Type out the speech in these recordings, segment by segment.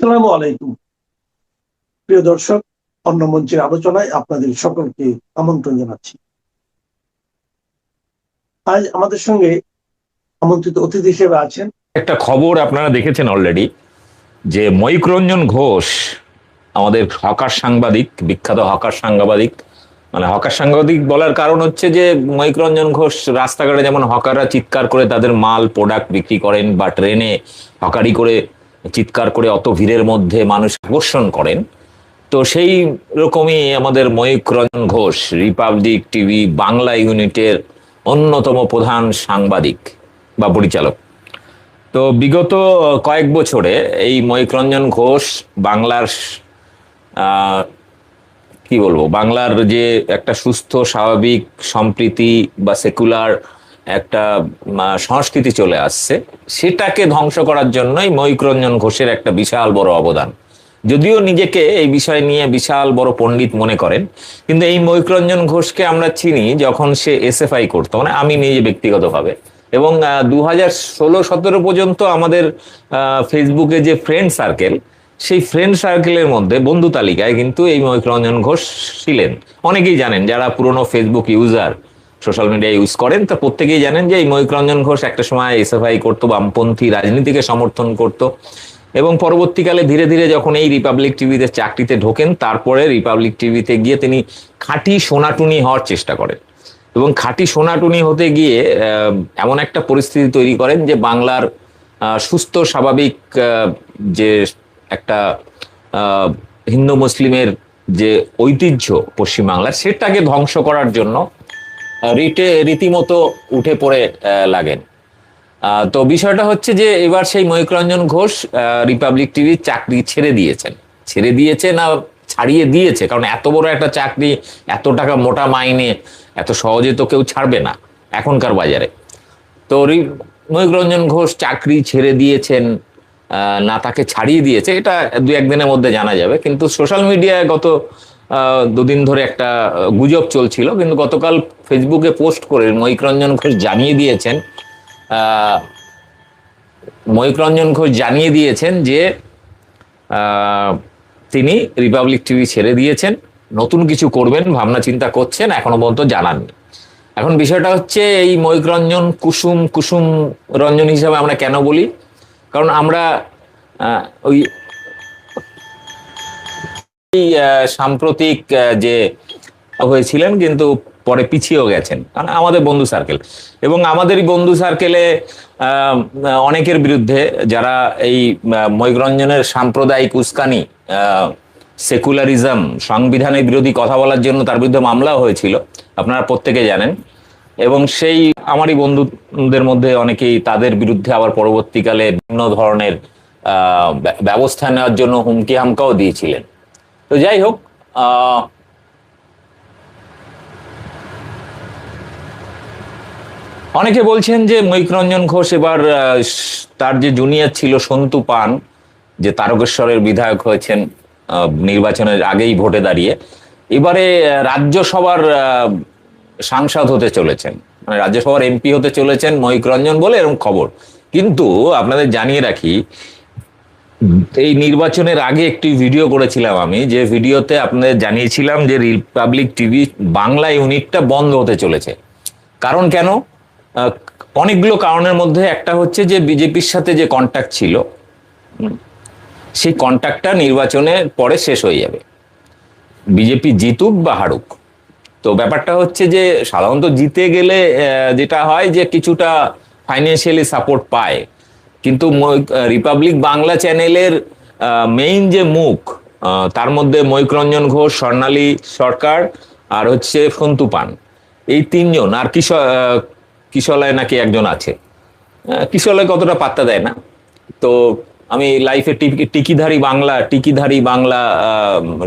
আসসালামু আলাইকুম। প্রিয় দর্শক, অন্য মঞ্চের আলোচনায় আপনাদের সকলকে আমন্ত্রণ জানাচ্ছি। আজ আমাদের সঙ্গে আমন্ত্রিত অতিথি হিসেবে আছেন। একটা খবর আপনারা দেখেছেন অলরেডি, যে ময়ূকরঞ্জন ঘোষ, আমাদের হকার সাংবাদিক, বিখ্যাত হকার সাংবাদিক। মানে হকার সাংবাদিক বলার কারণ হচ্ছে যে ময়ূকরঞ্জন ঘোষ রাস্তাঘাটে যেমন হকাররা চিৎকার করে তাদের মাল প্রোডাক্ট বিক্রি করেন, বা ট্রেনে হকারি করে চিৎকার করে অত ভিড়ের মধ্যে মানুষ আকর্ষণ করেন, তো সেই রকমই আমাদের ময়ূকরঞ্জন ঘোষ রিপাবলিক টিভি বাংলা ইউনিটের অন্যতম প্রধান সাংবাদিক বা পরিচালক। তো বিগত কয়েক বছরে এই ময়ূকরঞ্জন ঘোষ বাংলার কি বলবো, বাংলার যে একটা সুস্থ স্বাভাবিক সম্প্রীতি বা সেকুলার একটা সংস্কৃতি চলে আসছে, সেটাকে ধ্বংস করার জন্যই ময়ূকরঞ্জন ঘোষের একটা বিশাল বড় অবদান। যদিও নিজেকে এই বিষয় নিয়ে বিশাল বড় পণ্ডিত মনে করেন, কিন্তু এই ময়ূকরঞ্জন ঘোষকে আমরা চিনি যখন সে এসএফআই করতো, মানে আমি নিজে ব্যক্তিগতভাবে। এবং 2016-17 পর্যন্ত আমাদের ফেসবুকে যে ফ্রেন্ড সার্কেল, সেই ফ্রেন্ড সার্কেলের মধ্যে বন্ধু তালিকায় কিন্তু এই ময়ূকরঞ্জন ঘোষ ছিলেন। অনেকেই জানেন, যারা পুরনো Facebook user, social media use করেন, তা প্রত্যেকেই জানেন যে এই ময়ূকরঞ্জন ঘোষ একটা সময় এসএফআই করতো, বামপন্থী রাজনীতিকে সমর্থন করত। এবং পরবর্তীকালে ধীরে ধীরে যখন এই রিপাবলিক টিভিতে চাকরিতে ঢোকেন, তারপরে রিপাবলিক টিভিতে গিয়ে তিনি খাঁটি সোনাটুনি হওয়ার চেষ্টা করেন। এবং খাঁটি সোনাটুনি হতে গিয়ে এমন একটা পরিস্থিতি তৈরি করেন যে বাংলার সুস্থ স্বাভাবিক যে একটা হিন্দু মুসলিমের যে ঐতিহ্য পশ্চিমবাংলার, সেটাকে ধ্বংস করার জন্য রীতিমতো উঠে পড়ে লাগেন। তো বিষয়টা হচ্ছে যে এবার সেই ময়ূকরঞ্জন ঘোষ রিপাবলিক টিভির চাকরি ছেড়ে দিয়েছে না ছাড়িয়ে দিয়েছে, কারণ এত বড় একটা চাকরি, এত টাকা মোটা মাইনে এত সহজে তো কেউ ছাড়বে না এখনকার বাজারে। তো ময়ূকরঞ্জন ঘোষ চাকরি ছেড়ে দিয়েছেন না তাকে ছাড়িয়ে দিয়েছে, এটা দু একদিনের মধ্যে জানা যাবে। কিন্তু সোশ্যাল মিডিয়ায় গত দুদিন ধরে একটা গুজব চলছিল, কিন্তু গতকাল ফেসবুকে পোস্ট করে ময়ূকরঞ্জন ঘোষ জানিয়ে দিয়েছেন যে তিনি রিপাবলিক টিভি ছেড়ে দিয়েছেন, নতুন কিছু করবেন ভাবনা চিন্তা করছেন, এখনো পর্যন্ত জানাননি। এখন বিষয়টা হচ্ছে, এই ময়ূকরঞ্জন কুসুম রঞ্জন হিসাবে আমরা কেন বলি, কারণ আমরা ওই সাম্প্রতিক যে হয়েছিলেন, কিন্তু পরে পিছিয়েও গেছেন, কারণ আমাদের বন্ধু সার্কেল, এবং আমাদেরই বন্ধু সার্কেলে অনেকের বিরুদ্ধে, যারা এই ময়ূকরঞ্জনের সাম্প্রদায়িক উস্কানি, সেকুলারিজম, সংবিধানের বিরোধী কথা বলার জন্য তার বিরুদ্ধে মামলাও হয়েছিল, আপনারা প্রত্যেকে জানেন। এবং সেই আমারই বন্ধুদের মধ্যে অনেকেই তাদের বিরুদ্ধে আবার পরবর্তীকালে বিভিন্ন ধরনের ব্যবস্থা নেওয়ার জন্য হুমকি হামকাও দিয়েছিলেন। তো যাই হোক, অনেকে বলছেন যে ময়ূকরঞ্জন ঘোষ এবার তার যে জুনিয়র ছিল সন্তু পান, যে তারকেশ্বরের বিধায়ক হয়েছেন নির্বাচনের আগেই ভোটে দাঁড়িয়ে, এবারে রাজ্যসভার সাংসদ হতে চলেছেন, মানে রাজ্যসভার এমপি হতে চলেছেন ময়ূকরঞ্জন বলে এরকম খবর। কিন্তু আপনাদের জানিয়ে রাখি, এই নির্বাচনের আগে একটি ভিডিও করেছিলাম আমি, যে ভিডিওতে আপনাদের জানিয়েছিলাম যে রিপাবলিক টিভি বাংলা ইউনিটটা বন্ধ হতে চলেছে। কারণ কেন? অনেকগুলো কারণের মধ্যে একটা হচ্ছে যে বিজেপির সাথে যে কন্ট্যাক্ট ছিল, সেই কন্ট্যাক্টটা নির্বাচনের পরে শেষ হয়ে যাবে, বিজেপি জিতুক বা হারুক। তো ব্যাপারটা হচ্ছে যে সাধারণত জিতে গেলে যেটা হয় যে কিছুটা ফাইন্যান্সিয়ালি সাপোর্ট পায়, কিন্তু রিপাবলিক বাংলা চ্যানেলের মেইন যে মুখ, তার মধ্যে ময়ূকরঞ্জন ঘোষ, স্বর্ণালী সরকার আর হচ্ছে সন্তু পান, এই তিনজন, আর কিশলয় নাকি একজন আছে, কিশলয় কতটা পাত্তা দেয় না। তো আমি লাইফে টিকিধারী বাংলা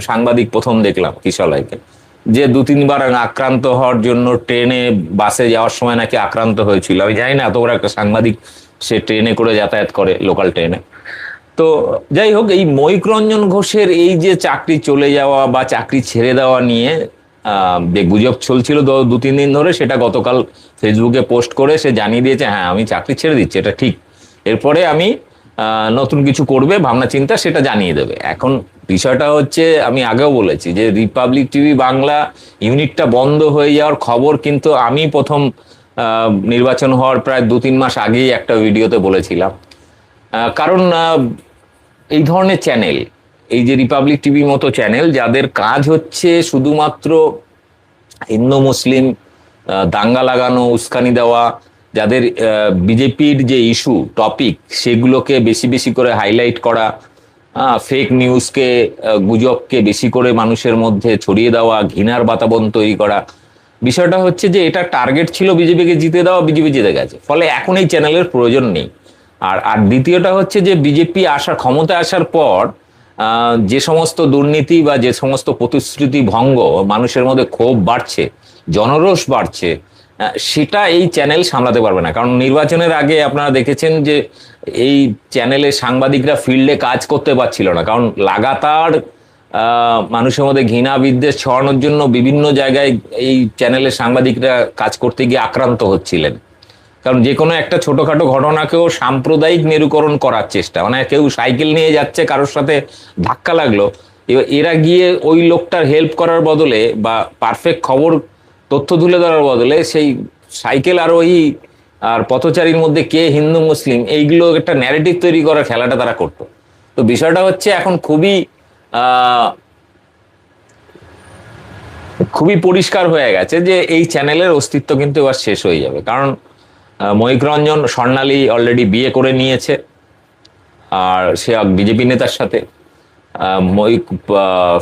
সাংবাদিক প্রথম দেখলাম কিশলয়কে, যে 2-3 বার আক্রান্ত হওয়ার জন্য ট্রেনে বাসে যাওয়ার সময় নাকি আক্রান্ত হয়েছিল। আমি জানি না, এত বড় একটা সাংবাদিক, সে ট্রেনে করে যাতায়াত করে, লোকাল ট্রেনে। তো যাই হোক, এই ময়ূকরঞ্জন ঘোষের এই যে চাকরি চলে যাওয়া বা চাকরি ছেড়ে দেওয়া নিয়ে যে গুজব চলছিল 2-3 দিন ধরে, সেটা গতকাল ফেসবুকে পোস্ট করে সে জানিয়ে দিয়েছে, হ্যাঁ আমি চাকরি ছেড়ে দিচ্ছি, এটা ঠিক। এরপরে আমি নতুন কিছু করবে ভাবনা চিন্তা সেটা জানিয়ে দেবে। এখন বিষয়টা হচ্ছে, আমি আগেও বলেছি যে রিপাবলিক টিভি বাংলা ইউনিটটা বন্ধ হয়ে যাওয়ার খবর কিন্তু আমি প্রথম নির্বাচন হওয়ার প্রায় 2-3 মাস আগেই একটা ভিডিওতে বলেছিলাম। কারণ এই ধরনের চ্যানেল, এই যে রিপাবলিক টিভির মতো চ্যানেল, যাদের কাজ হচ্ছে শুধুমাত্র হিন্দু মুসলিম দাঙ্গা লাগানো, উস্কানি দেওয়া, যাদের বিজেপির যে ইস্যু টপিক সেগুলোকে বেশি বেশি করে হাইলাইট করা, ফেক নিউজকে, গুজবকে বেশি করে মানুষের মধ্যে ছড়িয়ে দেওয়া, ঘৃণার বাতাবরণ তৈরি করা, বিষয়টা হচ্ছে যে এটা টার্গেট ছিল বিজেপিকে জিতে দেওয়া, বিজেপি জিতে গেছে, ফলে এখন এই চ্যানেলের প্রয়োজন নেই। আর আর দ্বিতীয়টা হচ্ছে যে বিজেপি ক্ষমতায় আসার পর যে সমস্ত দুর্নীতি বা যে সমস্ত প্রতিশ্রুতি ভঙ্গ, মানুষের মধ্যে ক্ষোভ বাড়ছে, জনরোষ বাড়ছে, সেটা এই চ্যানেল সামলাতে পারবে না। কারণ নির্বাচনের আগে আপনারা দেখেছেন যে এই চ্যানেলের সাংবাদিকরা ফিল্ডে কাজ করতে পারছিল না, কারণ লাগাতার মানুষের মধ্যে ঘৃণা বিদ্বেষ ছড়ানোর জন্য বিভিন্ন জায়গায় এই চ্যানেলের সাংবাদিকরা কাজ করতে গিয়ে আক্রান্ত হচ্ছিলেন। কারণ যে কোনো একটা ছোটখাটো ঘটনাকেও সাম্প্রদায়িক মেরুকরণ করার চেষ্টা, মানে কেউ সাইকেল নিয়ে যাচ্ছে, কারোর সাথে ধাক্কা লাগলো, এরা গিয়ে ওই লোকটার হেল্প করার বদলে বা পারফেক্ট খবর তথ্য তুলে ধরার বদলে সেই সাইকেল আরোহী আর পথচারীর মধ্যে কে হিন্দু মুসলিম, এইগুলো একটা ন্যারেটিভ তৈরি করার খেলাটা তারা করতো। তো বিষয়টা হচ্ছে এখন খুবই পরিষ্কার হয়ে গেছে যে এই চ্যানেলের অস্তিত্ব কিন্তু এবার শেষ হয়ে যাবে। কারণ ময়ূক রঞ্জন স্বর্ণালী অলরেডি বিয়ে করে নিয়েছে, আর সে বিজেপি নেতার সাথে।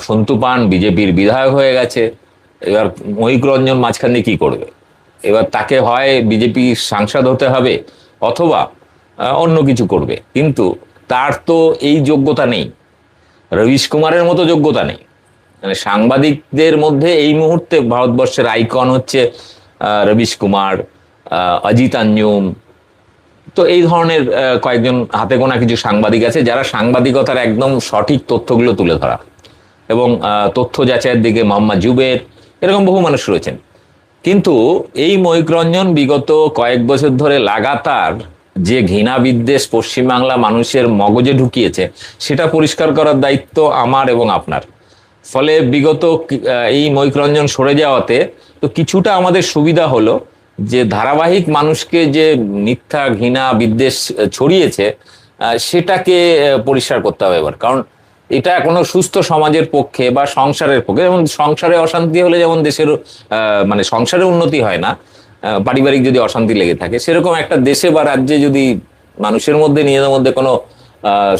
সন্তু পান বিজেপির বিধায়ক হয়ে গেছে। এবার ময়ূক রঞ্জন মাঝখান দিয়ে কি করবে? এবার তাকে হয় বিজেপি সাংসদ হতে হবে অথবা অন্য কিছু করবে, কিন্তু তার তো এই যোগ্যতা নেই, রবিশ কুমারের মতো যোগ্যতা নেই। মানে সাংবাদিকদের মধ্যে এই মুহূর্তে ভারতবর্ষের আইকন হচ্ছে রবিশ কুমার, অজিত আঞ্জুম, তো এই ধরনের কয়েকজন হাতে গোনা কিছু সাংবাদিক আছে যারা সাংবাদিকতার একদম সঠিক তথ্যগুলো তুলে ধরা এবং তথ্য যাচাইয়ের দিকে মোহাম্মদ জুবের, এরকম বহু মানুষ রয়েছেন। কিন্তু এই ময়ূক রঞ্জন বিগত কয়েক বছর ধরে লাগাতার যে ঘৃণা বিদ্বেষ পশ্চিমবাংলা মানুষের মগজে ঢুকিয়েছে, সেটা পরিষ্কার করার দায়িত্ব আমার এবং আপনার। ফলে বিগত এই ময়ূক রঞ্জন সরে যাওয়াতে তো কিছুটা আমাদের সুবিধা হলো, যে ধারাবাহিক মানুষকে যে মিথ্যা ঘৃণা বিদ্বেষ ছড়িয়েছে সেটাকে পরিষ্কার করতে হবে এবার। কারণ এটা কোনো সুস্থ সমাজের পক্ষে বা সংসারের পক্ষে, যেমন সংসারে অশান্তি হলে যেমন দেশের মানে সংসারে উন্নতি হয় না, পারিবারিক যদি অশান্তি লেগে থাকে, সেরকম একটা দেশে বা রাজ্যে যদি মানুষের মধ্যে নিজেদের মধ্যে কোনো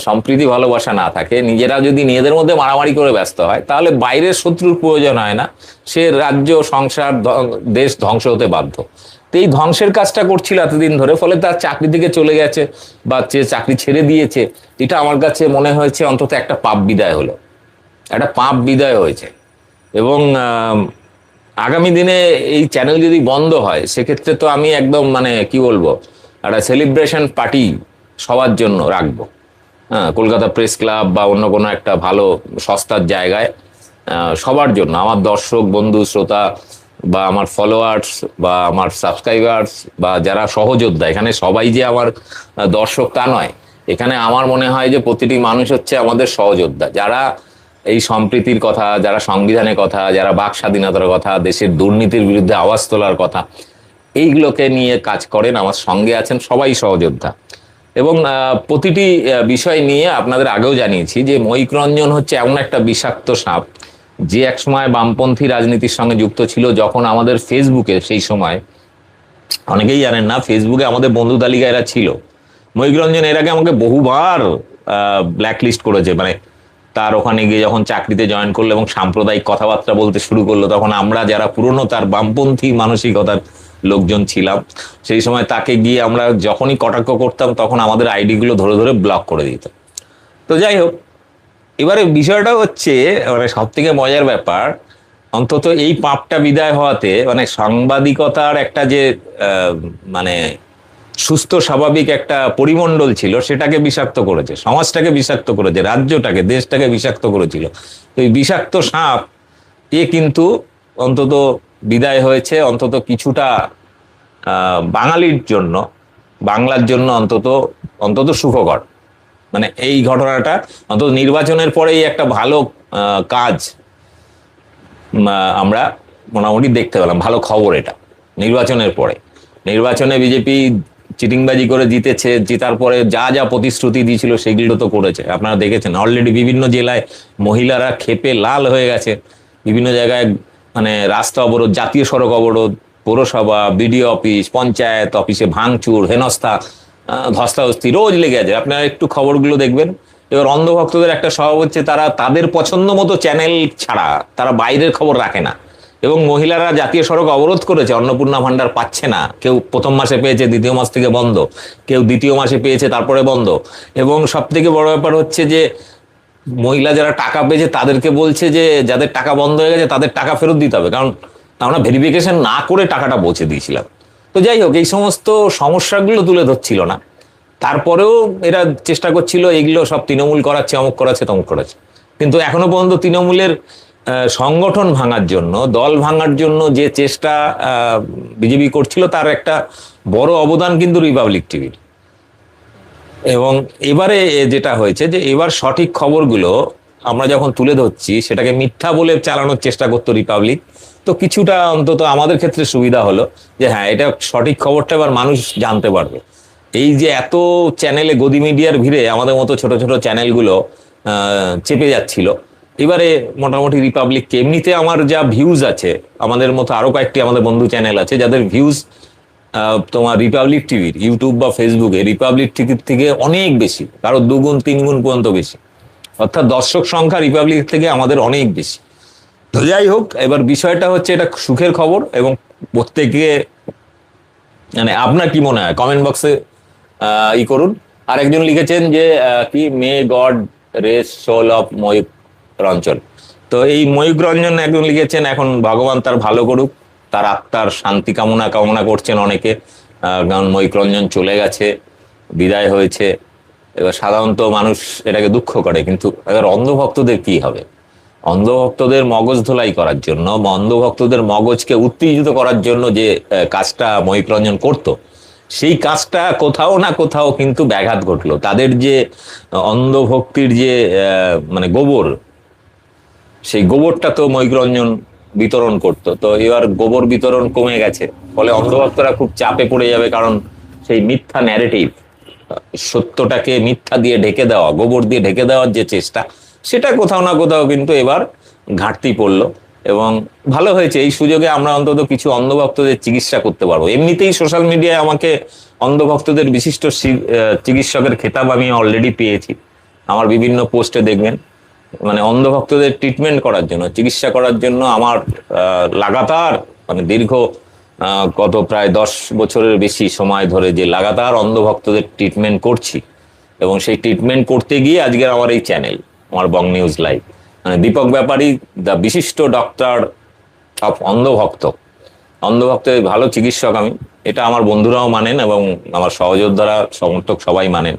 সম্প্রীতি ভালোবাসা না থাকে, নিজেরা যদি নিজেদের মধ্যে মারামারি করে ব্যস্ত হয়, তাহলে বাইরের শত্রুর প্রয়োজন হয় না, সে রাজ্য সংসার দেশ ধ্বংস হতে বাধ্য। তো এই ধ্বংসের কাজটা করছিল এতদিন ধরে, ফলে তার চাকরি থেকে চলে গেছে বা যে চাকরি ছেড়ে দিয়েছে, এটা আমার কাছে মনে হয়েছে অন্তত একটা পাপ বিদায় হলো, একটা পাপ বিদায় হয়েছে। এবং আগামী দিনে এই চ্যানেল যদি বন্ধ হয়, সেক্ষেত্রে তো আমি একদম মানে কি বলবো, একটা সেলিব্রেশন পার্টি সবার জন্য রাখবো। হ্যাঁ, কলকাতা প্রেস ক্লাব বা অন্য কোনো একটা ভালো সস্তার জায়গায় সবার জন্য, আমার দর্শক বন্ধু শ্রোতা বা আমার ফলোয়ার্স বা আমার সাবস্ক্রাইবার্স বা যারা সহযোদ্ধা, এখানে সবাই যে আমার দর্শক তা নয়, এখানে আমার মনে হয় যে প্রতিটি মানুষ হচ্ছে আমাদের সহযোদ্ধা, যারা এই সম্প্রীতির কথা, যারা সংবিধানের কথা, যারা বাক স্বাধীনতার কথা, দেশের দুর্নীতির বিরুদ্ধে আওয়াজ তোলার কথা, এইগুলোকে নিয়ে কাজ করেন, আমার সঙ্গে আছেন, সবাই সহযোদ্ধা। এবং প্রতিটি বিষয় নিয়ে আপনাদের আগেও জানিয়েছি যে ময়ূক রঞ্জন হচ্ছে এমন একটা বিষাক্ত সাপ, যে একসময় বামপন্থী রাজনীতির সঙ্গে যুক্ত ছিল। যখন আমাদের ফেসবুকে, সেই সময় অনেকেই জানেন না, ফেসবুকে আমাদের বন্ধু তালিকা এরা ছিল। ময়ূক রঞ্জন এর আগে আমাকে বহুবার ব্ল্যাকলিস্ট করেছে, মানে তার ওখানে গিয়ে যখন চাকরিতে জয়েন করলো এবং সাম্প্রদায়িক কথাবার্তা বলতে শুরু করলো, তখন আমরা যারা পুরনো তার বামপন্থী মানসিকতার লোকজন ছিলাম, সেই সময় তাকে গিয়ে আমরা যখনই কটাক্ষ করতাম, তখন আমাদের আইডি গুলো ধরে ধরে ব্লক করে দিত। তো যাই হোক, এবারে বিষয়টা হচ্ছে মানে সব থেকে মজার ব্যাপার, অন্তত এই পাপটা বিদায় হওয়াতে মানে সাংবাদিকতার একটা যে মানে সুস্থ স্বাভাবিক একটা পরিমণ্ডল ছিল, সেটাকে বিষাক্ত করেছে, সমাজটাকে বিষাক্ত করেছে, রাজ্যটাকে, দেশটাকে বিষাক্ত করেছিল। তো এই বিষাক্ত সাপ কিন্তু অন্তত বিদায় হয়েছে, অন্তত কিছুটা বাঙালির জন্য, বাংলার জন্য অন্তত অন্তত সুখকর। মানে এই ঘটনাটা অন্তত নির্বাচনের পরেই একটা ভালো কাজ আমরা মোটামুটি দেখতে পেলাম, ভালো খবর এটা। নির্বাচনের পরে, নির্বাচনে বিজেপি চিটিংবাজি করে জিতেছে, জেতার পরে যা যা প্রতিশ্রুতি দিয়েছিল সেগুলো তো করেছে। আপনারা দেখেছেন অলরেডি বিভিন্ন জেলায় মহিলারা ক্ষেপে লাল হয়ে গেছে, বিভিন্ন জায়গায় মানে রাস্তা অবরোধ, জাতীয় সড়ক অবরোধ, পৌরসভা, বিডিও অফিস, পঞ্চায়েত অফিসে ভাঙচুর, হেনস্থা, ধস্তাধস্তি রোজ লেগে আছে। আপনারা একটু খবরগুলো দেখবেন। এবার অন্ধভক্তদের একটা স্বভাব হচ্ছে, তারা তাদের পছন্দ মতো চ্যানেল ছাড়া তারা বাইরের খবর রাখে না। এবং মহিলারা জাতীয় সড়ক অবরোধ করেছে, অন্নপূর্ণা ভান্ডার পাচ্ছে না, কেউ প্রথম মাসে পেয়েছে, দ্বিতীয় মাস থেকে বন্ধ, কেউ দ্বিতীয় মাসে পেয়েছে তারপরে বন্ধ। এবং সব থেকে বড় ব্যাপার হচ্ছে যে মহিলা যারা টাকা পেয়েছে তাদেরকে বলছে যে যাদের টাকা বন্ধ হয়ে গেছে তাদের টাকা ফেরত দিতে হবে, কারণ আমরা ভেরিফিকেশন না করে টাকাটা পৌঁছে দিয়েছিলাম। তো যাই হোক, এই সমস্ত সমস্যাগুলো তুলে ধরছিল না। তারপরেও এরা চেষ্টা করছিল এগুলো সব তৃণমূল করাচ্ছে, অমুক করাচ্ছে, তমুক করাচ্ছে। কিন্তু এখনো পর্যন্ত তৃণমূলের সংগঠন ভাঙার জন্য, দল ভাঙার জন্য যে চেষ্টা বিজেপি করছিল, তার একটা বড় অবদান কিন্তু রিপাবলিক টিভির। এবং এবারে যেটা হয়েছে যে এবার সঠিক খবরগুলো আমরা যখন তুলে ধরছি, সেটাকে মিথ্যা বলে চালানোর চেষ্টা করতো রিপাবলিক। তো কিছুটা অন্তত আমাদের ক্ষেত্রে সুবিধা হলো যে হ্যাঁ, এটা সঠিক খবরটা এবার মানুষ জানতে পারবে। এই যে এত চ্যানেলে, গদি মিডিয়ার ভিড়ে আমাদের মতো ছোট ছোট চ্যানেলগুলো চেপে যাচ্ছিল, এবারে মোটামুটি রিপাবলিককে, এমনিতে আমার যা ভিউজ আছে, আমাদের মতো আরো কয়েকটি আমাদের বন্ধু চ্যানেল আছে যাদের ভিউজ তোমার রিপাবলিক টিভির ইউটিউব বা ফেসবুকে রিপাবলিক টিভির থেকে অনেক বেশি, কারো 2 গুণ 3 গুণ পর্যন্ত বেশি। অর্থাৎ দর্শক সংখ্যা রিপাবলিক থেকে আমাদের অনেক বেশি। তো যাই হোক, এবার বিষয়টা হচ্ছে এটা সুখের খবর। এবং প্রত্যেকে, মানে আপনার কি মনে হয় কমেন্ট বক্সে করুন। আর একজন লিখেছেন যে কি, may God rest soul of Mayukh Ranjan. তো এই ময়ূক রঞ্জন একজন লিখেছেন, এখন ভগবান তার ভালো করুক, তার আত্মার শান্তি কামনা করছেন অনেকে। কারণ ময়ূক রঞ্জন চলে গেছে, বিদায় হয়েছে। এবার সাধারণত মানুষ এটাকে দুঃখ করে, কিন্তু এবার অন্ধভক্তদের কি হবে? অন্ধভক্তদের মগজ ধোলাই করার জন্য বা অন্ধভক্তদের মগজকে উত্তেজিত করার জন্য যে কাজটা ময়ূক রঞ্জন করতো, সেই কাজটা কোথাও না কোথাও কিন্তু ব্যাঘাত ঘটলো। তাদের যে অন্ধভক্তির যে মানে গোবর, সেই গোবরটা তো ময়ূক রঞ্জন বিতরণ করতো। তো এবার গোবর বিতরণ কমে গেছে, ফলে অন্ধভক্তরা খুব চাপে পড়ে যাবে। কারণ সেই মিথ্যা ন্যারেটিভ, সত্যটাকে মিথ্যা দিয়ে ঢেকে দেওয়া, গোবর দিয়ে ঢেকে দেওয়ার যে চেষ্টা, সেটা কোথাও না কোথাও কিন্তু এবার ঘাটতি পড়লো। এবং ভালো হয়েছে, এই সুযোগে আমরা অন্তত কিছু অন্ধভক্তদের চিকিৎসা করতে পারবো। এমনিতেই সোশ্যাল মিডিয়ায় আমাকে অন্ধভক্তদের বিশিষ্ট চিকিৎসকের খেতাব আমি অলরেডি পেয়েছি। আমার বিভিন্ন পোস্টে দেখবেন, মানে অন্ধভক্তদের ট্রিটমেন্ট করার জন্য, চিকিৎসা করার জন্য আমার লাগাতার, মানে দীর্ঘ গত প্রায় 10 বছরের বেশি সময় ধরে যে লাগাতার অন্ধভক্তদের ট্রিটমেন্ট করছি। এবং সেই ট্রিটমেন্ট করতে গিয়ে আজকের আমার এই চ্যানেল, আমার বং নিউজ লাইভ, মানে দীপক ব্যাপারী দ্য বিশিষ্ট ডক্টর অফ অন্ধভক্ত, অন্ধভক্তের ভালো চিকিৎসক আমি, এটা আমার বন্ধুরাও মানেন এবং আমার সহযোদ্ধারা, সমর্থক সবাই মানেন।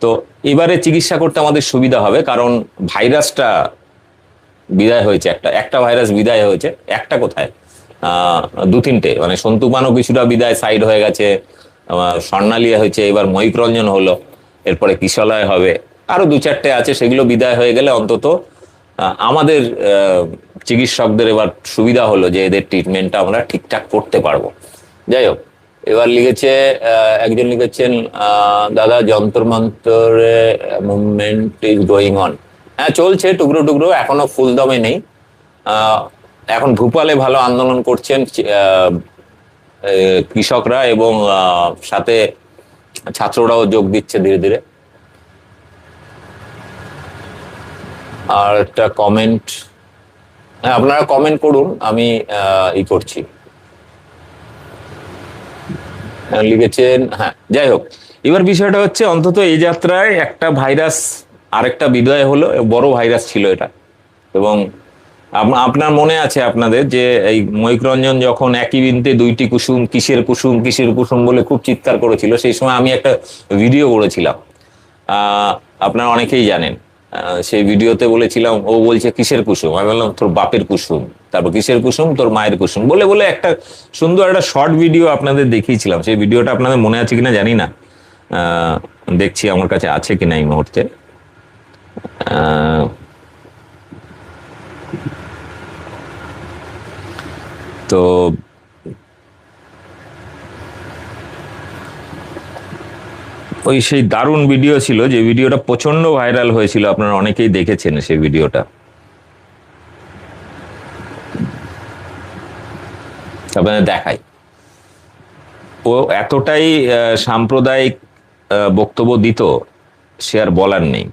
তো এবারে চিকিৎসা করতে আমাদের সুবিধা হবে, কারণ ভাইরাসটা বিদায় হয়েছে, একটা ভাইরাস বিদায় হয়েছে। একটা কোথায়, 2-3টে, মানে সন্তুপানও কিছুটা বিদায়, সাইড হয়ে গেছে, স্বর্ণালিয়া হয়েছে, এবার ময়ূক রঞ্জন হলো, এরপরে কিশলয় হবে, আরো 2-4টে আছে। সেগুলো বিদায় হয়ে গেলে অন্তত আমাদের চিকিৎসকদের এবার সুবিধা হলো যে এদের ট্রিটমেন্টটা আমরা ঠিকঠাক করতে পারবো। যাই হোক, এবার লিখেছে একজন লিখেছেন, দাদা যন্তর মন্তরে মুভমেন্ট ইজ গোয়িং অন। হ্যাঁ, চলছে টুকরো টুকরো, এখনো ফুল দমে নেই। এখন ভূপালে ভালো আন্দোলন করছেন কৃষকরা, এবং সাথে ছাত্ররাও যোগ দিচ্ছে ধীরে ধীরে। আর একটা কমেন্ট, হ্যাঁ আপনারা কমেন্ট করুন, আমি করছি। লিখেছেন, হ্যাঁ যাই হোক, এবার বিষয়টা হচ্ছে অন্তত এই যাত্রায় একটা ভাইরাস আরেকটা বিদায় হলো, বড় ভাইরাস ছিল এটা। এবং আপনার মনে আছে আপনাদের যে এই ময়ূক রঞ্জন যখন একই বিন্দুতে 2টি কুসুম, কিসের কুসুম কিসের কুসুম বলে খুব চিৎকার করেছিল, সেই সময় আমি একটা ভিডিও করেছিলাম, আপনারা অনেকেই জানেন। সেই ভিডিওতে বলেছিলাম, ও বলছে কিসের কুসুম, আমি বললাম তোর বাপের কুসুম, তারপর কিসের কুসুম, তোর মায়ের কুসুম বলে বলে একটা সুন্দর একটা শর্ট ভিডিও আপনাদের দেখিয়েছিলাম। সেই ভিডিওটা আপনাদের মনে আছে কিনা জানি না, দেখছি আমার কাছে আছে কিনা এই মুহূর্তে। আহ, তো ওই সেই দারুণ ভিডিও ছিল, যে ভিডিওটা প্রচন্ড ভাইরাল হয়েছিল, আপনারা অনেকেই দেখেছেন সেই ভিডিওটা। আপনাদের দেখাই। ও এতটাই সাম্প্রদায়িক বক্তব্য দিত, সে আর বলার নেই।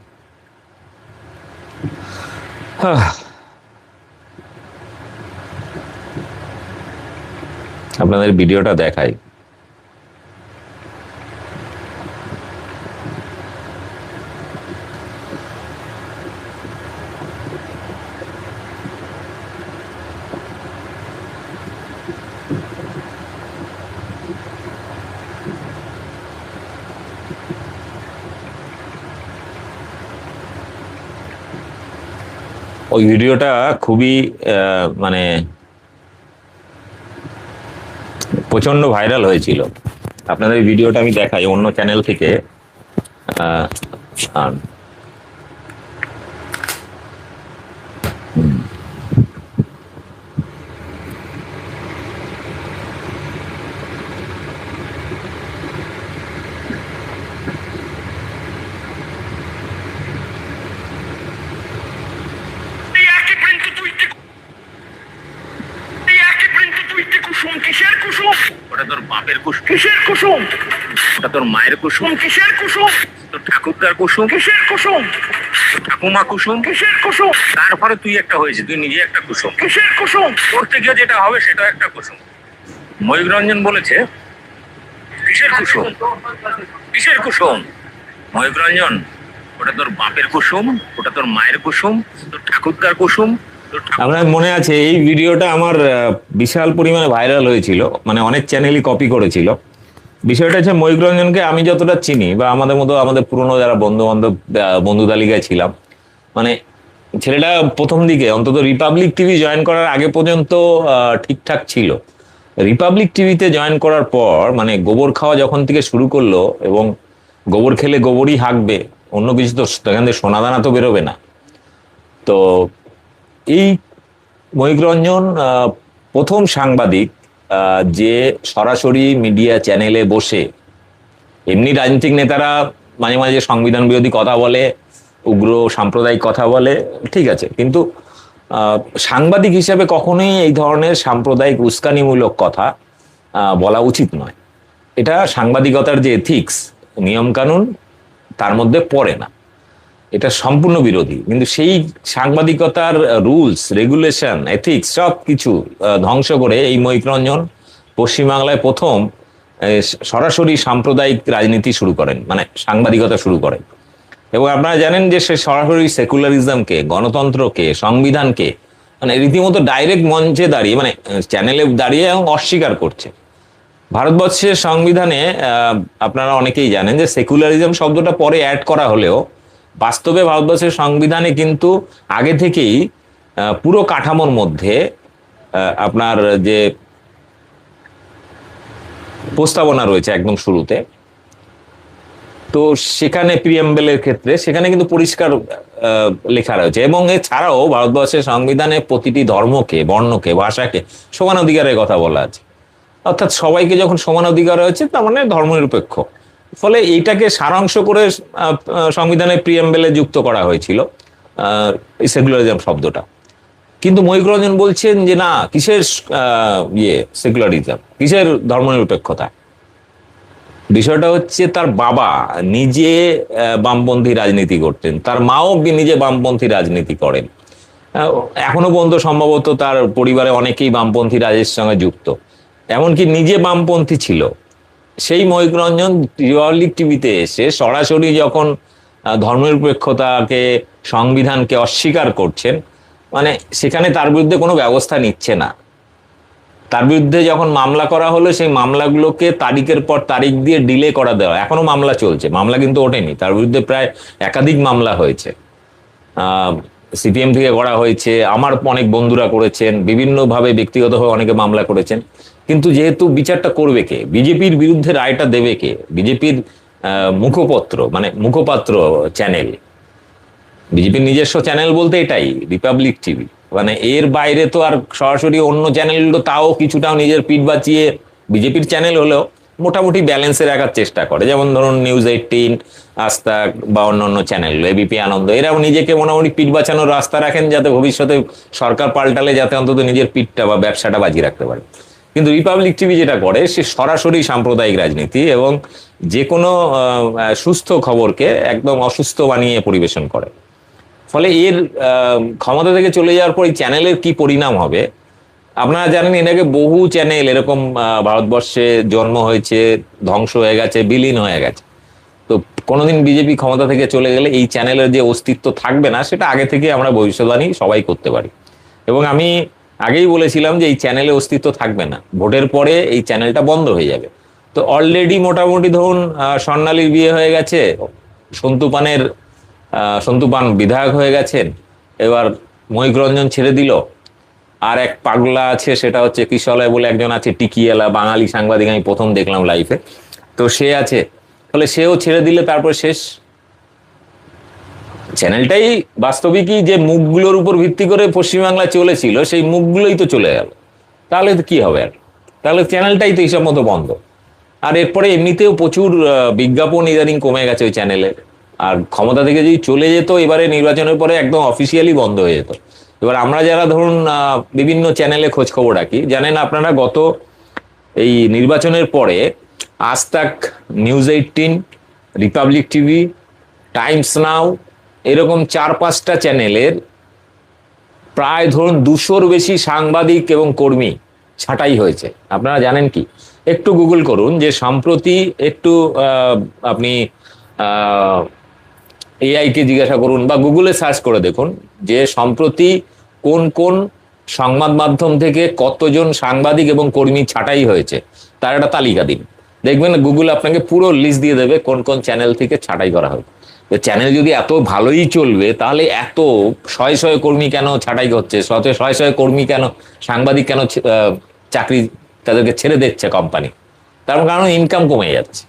আপনাদের ভিডিওটা দেখাই। ওই ভিডিওটা খুবই মানে প্রচন্ড ভাইরাল হয়েছিল। আপনাদের ভিডিওটা আমি দেখাই অন্য চ্যানেল থেকে। আহ, আহ, কিসের কুসুম? ওটা তোর বাপের কুসুম। কিসের কুসুম? ওটা তোর মায়ের কুসুম। কিসের কুসুম? তোর ঠাকুরদার কুসুম। কিসের কুসুম? ঠাকুমা কুসুম। কিসের কুসুম? তারপরে তুই একটা হয়েছে, তুই নিজে একটা কুসুম। কিসের কুসুম? করতে গিয়ে যেটা হবে সেটাও একটা কুসুম। ময়ূর রঞ্জন বলেছে কিসের কুসুম? কিসের কুসুম? ময়ূর রঞ্জন, ওটা তোর বাপের কুসুম, ওটা তোর মায়ের কুসুম, তোর ঠাকুরদার কুসুম। আপনার মনে আছে এই ভিডিওটা আমার বিশাল পরিমাণে ভাইরাল হয়েছিল, মানে অনেক চ্যানেলই কপি করেছিল। বিষয়টা হচ্ছে ময়ূর রঞ্জনকে আমি যতটা চিনি, বা আমাদের মতো আমাদের পুরনো যারা বন্ধু বান্ধব বন্ধু তালিকায় ছিলাম, মানে ছেলেটা প্রথম দিকে অন্তত রিপাবলিক টিভি জয়েন করার আগে পর্যন্ত ঠিকঠাক ছিল। রিপাবলিক টিভিতে জয়েন করার পর মানে গোবর খাওয়া যখন থেকে শুরু করলো, এবং গোবর খেলে গোবরই হাঁকবে, অন্য কিছু তো এখান থেকে সোনাদানা তো বেরোবে না। তো এই ময়ূর রঞ্জন প্রথম সাংবাদিক যে সরাসরি মিডিয়া চ্যানেলে বসে, এমনি রাজনৈতিক নেতারা মাঝে মাঝে সংবিধান বিরোধী কথা বলে, উগ্র সাম্প্রদায়িক কথা বলে, ঠিক আছে, কিন্তু সাংবাদিক হিসেবে কখনোই এই ধরনের সাম্প্রদায়িক উস্কানিমূলক কথা বলা উচিত নয়। এটা সাংবাদিকতার যে এথিক্স, নিয়মকানুন, তার মধ্যে পড়ে না, এটা সম্পূর্ণ বিরোধী। কিন্তু সেই সাংবাদিকতার রুলস রেগুলেশন এথিক্স সব কিছু ধ্বংস করে এই ময়ূর রঞ্জন পশ্চিমবাংলায় প্রথম সরাসরি সাম্প্রদায়িক রাজনীতি শুরু করেন, মানে সাংবাদিকতা শুরু করেন। এবং আপনারা জানেন যে সে সরাসরি সেকুলারিজমকে, গণতন্ত্রকে, সংবিধানকে মানে রীতিমতো ডাইরেক্ট মঞ্চে দাঁড়িয়ে, মানে চ্যানেলে দাঁড়িয়ে এবং অস্বীকার করছে। ভারতবর্ষের সংবিধানে আপনারা অনেকেই জানেন যে সেকুলারিজম শব্দটা পরে অ্যাড করা হলেও বাস্তবে ভারতবর্ষের সংবিধানে কিন্তু আগে থেকেই পুরো কাঠামোর মধ্যে আপনার যে প্রস্তাবনা রয়েছে একদম শুরুতে, তো সেখানে প্রিএম্বেলের ক্ষেত্রে সেখানে কিন্তু পরিষ্কার লেখা রয়েছে। এবং এছাড়াও ভারতবর্ষের সংবিধানে প্রতিটি ধর্মকে, বর্ণকে, ভাষাকে সমান অধিকারের কথা বলা আছে। অর্থাৎ সবাইকে যখন সমান অধিকার রয়েছে তার মানে ধর্মনিরপেক্ষ। ফলে এইটাকে সারাংশ করে সংবিধানের প্রিএম্বেলে যুক্ত করা হয়েছিল সেকুলারিজম শব্দটা। কিন্তু ময়ূর রঞ্জন বলছেন যে না, কিসের সেকুলারিজম, কিসের ধর্মনিরপেক্ষতা। বিষয়টা হচ্ছে তার বাবা নিজে বামপন্থী রাজনীতি করতেন, তার মাও নিজে বামপন্থী রাজনীতি করেন, এখনো পর্যন্ত সম্ভবত তার পরিবারে অনেকেই বামপন্থী রাজের সঙ্গে যুক্ত, এমনকি নিজে বামপন্থী ছিল। সেই ময়ূর রঞ্জন রিপাবলিক টিভিতে এসে সরাসরি যখন ধর্মনিরপেক্ষতাকে, সংবিধানকে অস্বীকার করছেন, মানে সেখানে তার বিরুদ্ধে কোনো ব্যবস্থা নিচ্ছে না। তার বিরুদ্ধে যখন মামলা করা হলো, সেই মামলাগুলোকে তারিখের পর তারিখ দিয়ে ডিলে করা দেওয়া, এখনো মামলা চলছে, মামলা কিন্তু ওঠেনি। তার বিরুদ্ধে প্রায় একাধিক মামলা হয়েছে, সিপিএম থেকে করা হয়েছে, আমার অনেক বন্ধুরা করেছেন, বিভিন্নভাবে ব্যক্তিগতভাবে অনেকে মামলা করেছেন। কিন্তু যেহেতু বিচারটা করবে কে, বিজেপির বিরুদ্ধে রায়টা দেবে কে, বিজেপির মুখপত্র, মানে মুখপাত্র চ্যানেল। বিজেপির নিজস্ব চ্যানেল বলতে এটাই, রিপাবলিক টিভি। মানে এর বাইরে তো আর সরাসরি অন্য চ্যানেলগুলো তাও কিছুটাও নিজের পিঠ বাঁচিয়ে, বিজেপির চ্যানেল হলেও মোটামুটি ব্যালেন্সে রাখার চেষ্টা করে। যেমন ধরুন নিউজ 18, আজতাক বা অন্যান্য চ্যানেলগুলো, এবিপি আনন্দ, এরাও নিজেকে মোটামুটি পিঠ বাঁচানোর রাস্তা রাখেন, যাতে ভবিষ্যতে সরকার পাল্টালে যাতে অন্তত নিজের পিঠটা বা ব্যবসাটা বাজিয়ে রাখতে পারে। কিন্তু রিপাবলিক টিভি যেটা করে, সে সরাসরি সাম্প্রদায়িক রাজনীতি এবং যে কোনো সুস্থ খবরকে একদম অসুস্থ বানিয়ে পরিবেশন করে। ফলে এর ক্ষমতা থেকে চলে যাওয়ার পর এই চ্যানেলের কি পরিণাম হবে আপনারা জানেন। এর আগে বহু চ্যানেল এরকম ভারতবর্ষে জন্ম হয়েছে, ধ্বংস হয়ে গেছে, বিলীন হয়ে গেছে। তো কোনোদিন বিজেপি ক্ষমতা থেকে চলে গেলে এই চ্যানেলের যে অস্তিত্ব থাকবে না, সেটা আগে থেকে আমরা ভবিষ্যৎবাণী সবাই করতে পারি। এবং আমি আগেই বলেছিলাম যে এই চ্যানেলের অস্তিত্ব থাকবে না, ভোটের পরে এই চ্যানেলটা বন্ধ হয়ে যাবে। তো অলরেডি মোটামুটি ধরুন স্বর্ণালীর বিয়ে হয়ে গেছে, সন্তু পান বিধায়ক হয়ে গেছেন, এবার মহিক রঞ্জন ছেড়ে দিল, আর এক পাগলা আছে, সেটা হচ্ছে কিশলয় বলে একজন আছে, টিকিয়ালা বাঙালি সাংবাদিক, আমি প্রথম দেখলাম লাইফে, তো সে আছে। ফলে সেও ছেড়ে দিলে তারপর শেষ। চ্যানেলটাই বাস্তবিকই যে মুখগুলোর উপর ভিত্তি করে পশ্চিমবাংলা চলেছিল, সেই মুখগুলোই তো চলে গেল। তাহলে তো কি হবে? আর তাহলে চ্যানেলটাই তো হিসাব মতো বন্ধ। আর এরপরে এমনিতেও প্রচুর বিজ্ঞাপন ইদানিং কমে গেছে ওই চ্যানেলে। আর ক্ষমতা থেকে যদি চলে যেত এবারে নির্বাচনের পরে, একদম অফিসিয়ালি বন্ধ হয়ে যেত। এবার আমরা যারা ধরুন বিভিন্ন চ্যানেলে খোঁজ খবর রাখি, জানেন আপনারা, গত এই নির্বাচনের পরে Aaj Tak, news 18, Republic TV, Times নাও, এরকম 4-5টা চ্যানেলের প্রায় ধরুন 200-র বেশি সাংবাদিক এবং কর্মী ছাঁটাই হয়েছে। আপনারা জানেন কি? একটু গুগল করুন, যে সম্প্রতি একটু আপনি এআই কে জিজ্ঞাসা করুন বা গুগলে সার্চ করে দেখুন যে সম্প্রতি কোন কোন সংবাদ মাধ্যম থেকে কতজন সাংবাদিক এবং কর্মী ছাঁটাই হয়েছে, তার একটা তালিকা দিন। দেখবেন গুগল আপনাকে পুরো লিস্ট দিয়ে দেবে কোন কোন চ্যানেল থেকে ছাঁটাই করা হবে। চ্যানেল যদি এত ভালোই চলবে, তাহলে এত শয়ে শয়ে কর্মী কেন ছাঁটাই হচ্ছে, শয়ে শয়ে কর্মী কেন, সাংবাদিক কেন চাকরি তাদেরকে ছেড়ে দিচ্ছে কোম্পানি? তার কারণ ইনকাম কমে যাচ্ছে।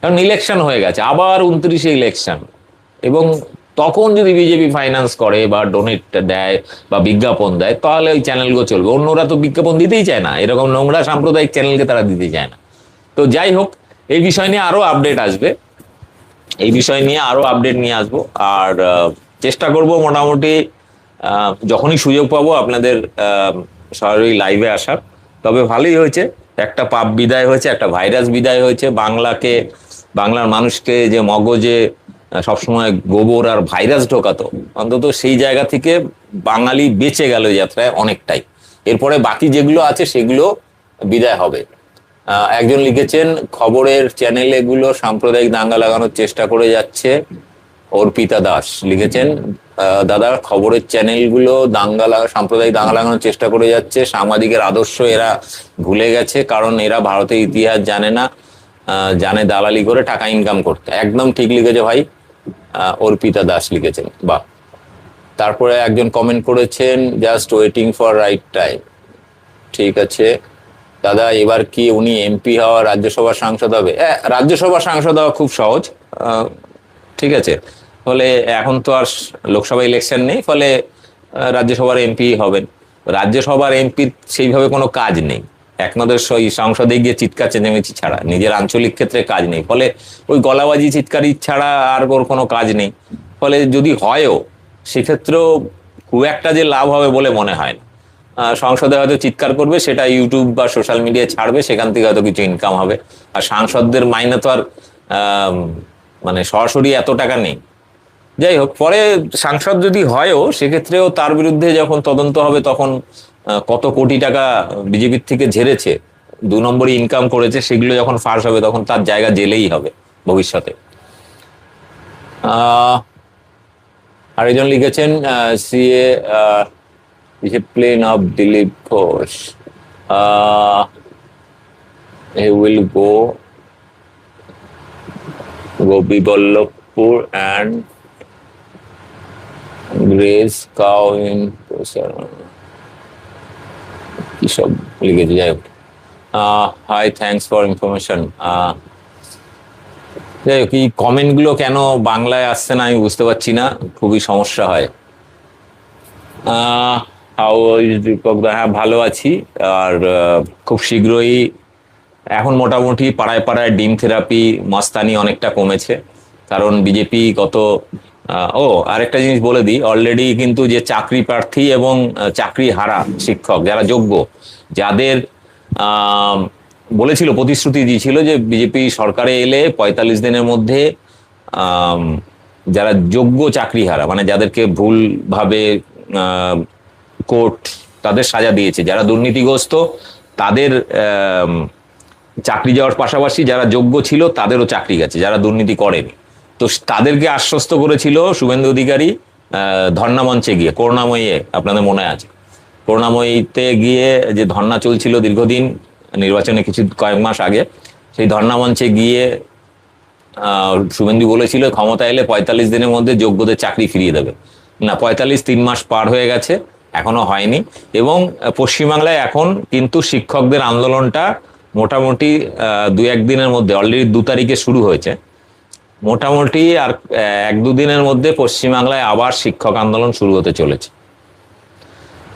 কারণ ইলেকশন হয়ে গেছে, আবার 29-এ ইলেকশন, এবং তখন যদি বিজেপি ফাইন্যান্স করে বা ডোনেট দেয় বা বিজ্ঞাপন দেয়, তাহলে ওই চ্যানেলগুলো চলবে। অন্যরা তো বিজ্ঞাপন দিতেই চায় না, এরকম নোংরা সাম্প্রদায়িক চ্যানেলকে তারা দিতে চায় না। তো যাই হোক, এই বিষয় নিয়ে আরো আপডেট আসবে, এই বিষয় নিয়ে আরো আপডেট নিয়ে আসবো। আর চেষ্টা করব মোটামুটি যখনই সুযোগ পাবো আপনাদের সরাসরি লাইভে আসার। তবে ভালোই হয়েছে, একটা পাপ বিদায় হয়েছে, একটা ভাইরাস বিদায় হয়েছে। বাংলার মানুষকে যে মগজে সবসময় গোবর আর ভাইরাস ঢোকাতো, অন্তত সেই জায়গা থেকে বাঙালি বেঁচে গেল যাত্রায় অনেকটাই। এরপরে বাকি যেগুলো আছে সেগুলো বিদায় হবে। একজন লিখেছেন, খবরের চ্যানেলগুলো সাম্প্রদায়িক দাঙ্গা লাগানোর চেষ্টা করে যাচ্ছে। অর্পিতা দাস লিখেছেন, দাদা খবরের চ্যানেলগুলো সাম্প্রদায়িক দাঙ্গা লাগানোর চেষ্টা করে যাচ্ছে। সাংবাদিকের আদর্শ এরা ভুলে গেছে, কারণ এরা ভারতের ইতিহাস জানে না, জানে দালালি করে টাকা ইনকাম করতে। একদম ঠিক লিখেছে ভাই, অর্পিতা দাস লিখেছেন, বাহ। তারপরে একজন কমেন্ট করেছেন, just waiting for right time. ঠিক আছে দাদা, এবার কি উনি এমপি হওয়া, রাজ্যসভার সাংসদ হবে? রাজ্যসভার সাংসদ হওয়া খুব সহজ, ঠিক আছে। ফলে এখন তো আর লোকসভা ইলেকশন নেই, ফলে রাজ্যসভার এমপি হবেন। রাজ্যসভার এমপির সেইভাবে কোনো কাজ নেই, একনাদের সংসদে গিয়ে চিৎকার চেঁচামেচি ছাড়া নিজের আঞ্চলিক ক্ষেত্রে কাজ নেই। ফলে ওই গলাবাজি চিৎকারি ছাড়া আর ওর কোনো কাজ নেই। ফলে যদি হয়ও, সেক্ষেত্রেও খুব একটা যে লাভ হবে বলে মনে হয় না। সংসদে হয়তো চিৎকার করবে, সেটা ইউটিউব বা সোশ্যাল মিডিয়ায় ছাড়বে, সেখান থেকে হয়তো কিছু ইনকাম হবে। আর সাংসদদের মাইনে তো আর মানে সরাসরি এত টাকা নেই। যাই হোক, পরে সাংসদ যদি হয়ও, সেক্ষেত্রেও তার বিরুদ্ধে যখন তদন্ত হবে, তখন কত কোটি টাকা বিজেপির থেকে ঝেড়েছে, 2 নম্বরই ইনকাম করেছে, সেগুলো যখন ফাঁস হবে, তখন তার জায়গা জেলেই হবে ভবিষ্যতে। আরেকজন লিখেছেন, CA discipline of Dilip Ghosh. He will go Gopi-Vallabhpur and graze cow in কি সব লিখেছে, যাই হোক। Hi, thanks for information. যাই হোক, এই কমেন্ট গুলো কেন বাংলায় আসছে না আমি বুঝতে পারছি না, খুবই সমস্যা হয়। হাউ ইজ দীপক দা? হ্যাঁ, ভালো আছি। আর খুব শীঘ্রই এখন মোটামুটি পাড়ায় পাড়ায় ডিম থেরাপি মস্তানি অনেকটা কমেছে, কারণ বিজেপি গত আরেকটা জিনিস বলে দিই, অলরেডি কিন্তু যে চাকরি প্রার্থী এবং চাকরি হারা শিক্ষক যারা যোগ্য, যাদের বলেছিল, প্রতিশ্রুতি দিয়েছিল যে বিজেপি সরকারে এলে ৪৫ দিনের মধ্যে আম, যারা যোগ্য চাকরি হারা, মানে যাদেরকে ভুলভাবে কোর্ট তাদের সাজা দিয়েছে, যারা দুর্নীতিগ্রস্ত, তাদের চাকরি যাওয়ার পাশাপাশি যারা যোগ্য ছিল তাদেরও চাকরি গেছে, যারা দুর্নীতি করেনি। তো তাদেরকে আশ্বস্ত করেছিল শুভেন্দু অধিকারী ধর্ণা মঞ্চে গিয়ে, করুণাময়ী, আপনাদের মনে আছে করুণাময়ীতে গিয়ে যে ধর্ণা চলছিল দীর্ঘদিন, নির্বাচনে কয়েক মাস আগে, সেই ধর্ণা মঞ্চে গিয়ে শুভেন্দু বলেছিল ক্ষমতা এলে ৪৫ দিনের মধ্যে যোগ্যদের চাকরি ফিরিয়ে দেবে। না, ৩ মাস পার হয়ে গেছে, এখনো হয়নি। এবং পশ্চিমবাংলায় এখন কিন্তু শিক্ষকদের আন্দোলনটা মোটামুটি ২-১ দিনের মধ্যে, অলরেডি ২ তারিখে শুরু হয়েছে, মোটামুটি আর ১-২ দিনের মধ্যে পশ্চিমবাংলায় আবার শিক্ষক আন্দোলন শুরু হতে চলেছে।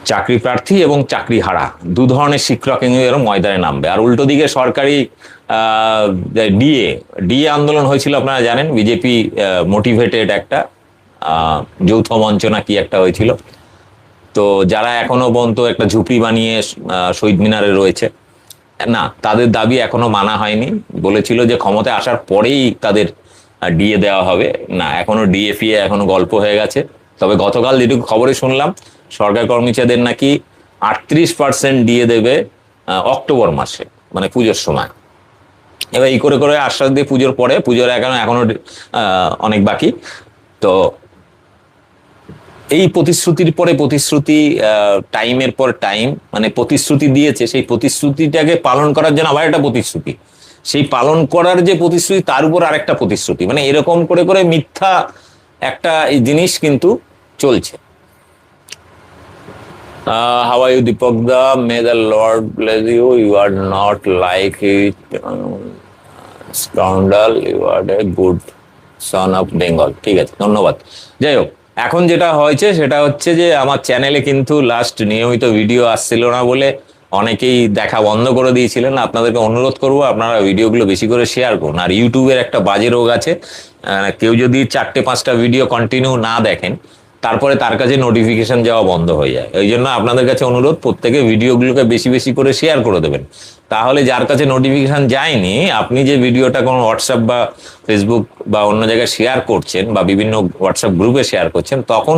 চাকরি প্রার্থী এবং চাকরি হারা দু ধরনের শিক্ষক এরকম ময়দানে নামবে। আর উল্টো দিকে সরকারি ডিএ আন্দোলন হয়েছিল, আপনারা জানেন, বিজেপি মোটিভেটেড একটা যৌথ মঞ্চ না কি একটা হয়েছিল। তো যারা এখনো পর্যন্ত একটা ঝুপড়ি বানিয়ে শহীদ মিনারে রয়েছে, না, তাদের দাবি এখনো মানা হয়নি। বলেছিল যে ক্ষমতায় আসার পরেই তাদের ডিএ দেওয়া হবে, না, এখনো ডিএফিএ এখনো গল্প হয়ে গেছে। তবে গতকাল যেটুকু খবরে শুনলাম, সরকারি কর্মচারীদের নাকি ৩৮% ডিএ দেবে অক্টোবর মাসে, মানে পুজোর সময়। এবার এই করে করে আশ্বাস দিয়ে পুজোর পরে, পুজোর এখনো অনেক বাকি। তো এই প্রতিশ্রুতির পরে প্রতিশ্রুতি, টাইমের পর টাইম, মানে প্রতিশ্রুতি দিয়েছে, সেই প্রতিশ্রুতিটাকে পালন করার জন্য আবার একটা প্রতিশ্রুতি, সেই পালন করার যে প্রতিশ্রুতি তার উপর আরেকটা প্রতিশ্রুতি, মানে এরকম করে করে মিথ্যা একটা এই জিনিস কিন্তু চলছে। How are you, Deepak da? May the Lord bless you. You are not like it, scoundrel. You are a good son of Bengal. ঠিক আছে, ধন্যবাদ। যাই হোক, এখন যেটা হয়েছে সেটা হচ্ছে যে আমার চ্যানেলে কিন্তু লাস্ট নিয়মিত ভিডিও আসছিল না বলে অনেকেই দেখা বন্ধ করে দিয়েছিলেন। আপনাদেরকে অনুরোধ করবো, আপনারা ভিডিওগুলো বেশি করে শেয়ার করুন। আর ইউটিউবের একটা বাজে রোগ আছে, কেউ যদি 4-5টা ভিডিও কন্টিনিউ না দেখেন, তারপরে তার কাছে নোটিফিকেশন যাওয়া বন্ধ হয়ে যায়। ওই জন্য আপনাদের কাছে অনুরোধ, প্রত্যেকে ভিডিওগুলোকে বেশি বেশি করে শেয়ার করে দেবেন। তাহলে যার কাছে নোটিফিকেশন যায়নি, আপনি যে ভিডিওটা কোনো হোয়াটসঅ্যাপ বা ফেসবুক বা অন্য জায়গায় শেয়ার করছেন বা বিভিন্ন হোয়াটসঅ্যাপ গ্রুপে শেয়ার করছেন, তখন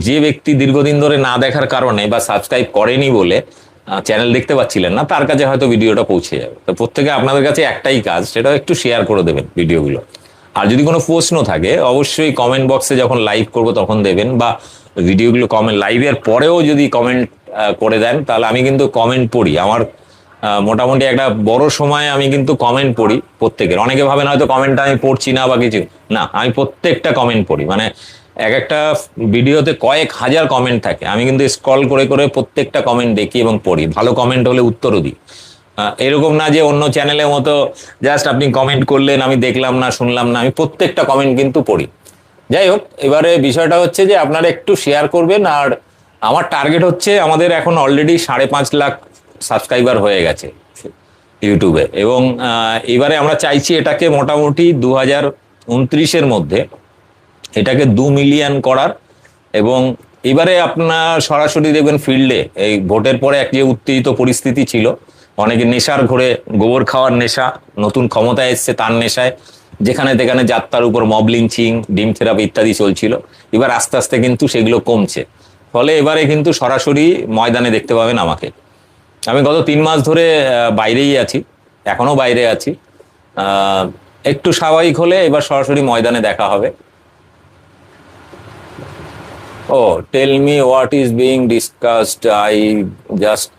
যে ব্যক্তি দীর্ঘদিন ধরে না দেখার কারণে বা সাবস্ক্রাইব করেনি বলে চ্যানেল দেখতে পাচ্ছিলেন না, তার কাছে হয়তো ভিডিওটা পৌঁছে যাবে। তো প্রত্যেকে আপনাদের কাছে একটাই কাজ, সেটা একটু শেয়ার করে দেবেন ভিডিওগুলো। আর যদি কোনো প্রশ্ন থাকে অবশ্যই কমেন্ট বক্সে যখন লাইভ করব তখন দেবেন, বা ভিডিওগুলো কমেন্ট লাইভের পরেও যদি কমেন্ট করে দেন, তাহলে আমি কিন্তু কমেন্ট পড়ি। আমার মোটামুটি একটা বড় সময় আমি কিন্তু কমেন্ট পড়ি প্রত্যেকের। অনেকে ভাবেন হয়তো কমেন্টটা আমি পড়ছি না বা কিছু না, আমি প্রত্যেকটা কমেন্ট পড়ি। মানে এক একটা ভিডিওতে কয়েক হাজার কমেন্ট থাকে, আমি কিন্তু স্ক্রল করে করে প্রত্যেকটা কমেন্ট দেখি এবং পড়ি। ভালো কমেন্ট হলে উত্তরও দিই। এরকম না যে অন্য চ্যানেলের মতো জাস্ট আপনি কমেন্ট করলেন আমি দেখলাম না, শুনলাম না, আমি প্রত্যেকটা কমেন্ট কিন্তু পড়ি। যাই হোক, এবারে বিষয়টা হচ্ছে যে আপনারা একটু শেয়ার করবেন। আর আমার টার্গেট হচ্ছে, আমাদের এখন অলরেডি 5.5 লাখ সাবস্ক্রাইবার হয়ে গেছে ইউটিউবে, এবং এবারে আমরা চাইছি এটাকে মোটামুটি 2029-এর মধ্যে এটাকে 2 মিলিয়ন করার। এবং এবারে আপনার সরাসরি দেখবেন ফিল্ডে, এই ভোটের পরে এক যে উত্তেজিত পরিস্থিতি ছিল, অনেকে নেশার ঘোরে, গোবর খাওয়ার নেশা, নতুন ক্ষমতায় এসছে তার নেশায় যেখানে তেখানে যাত্রার উপর মব লিঞ্চিং, ডিম থেরাপি ইত্যাদি চলছিল। এবার আস্তে আস্তে কিন্তু সেগুলো কমছে, ফলে এবারে কিন্তু সরাসরি ময়দানে দেখতে পাবেন আমাকে। আমি গত 3 মাস ধরে বাইরেই আছি, এখনো বাইরে আছি। একটু স্বাভাবিক হলে এবার সরাসরি ময়দানে দেখা হবে। Tell me what is being discussed, I just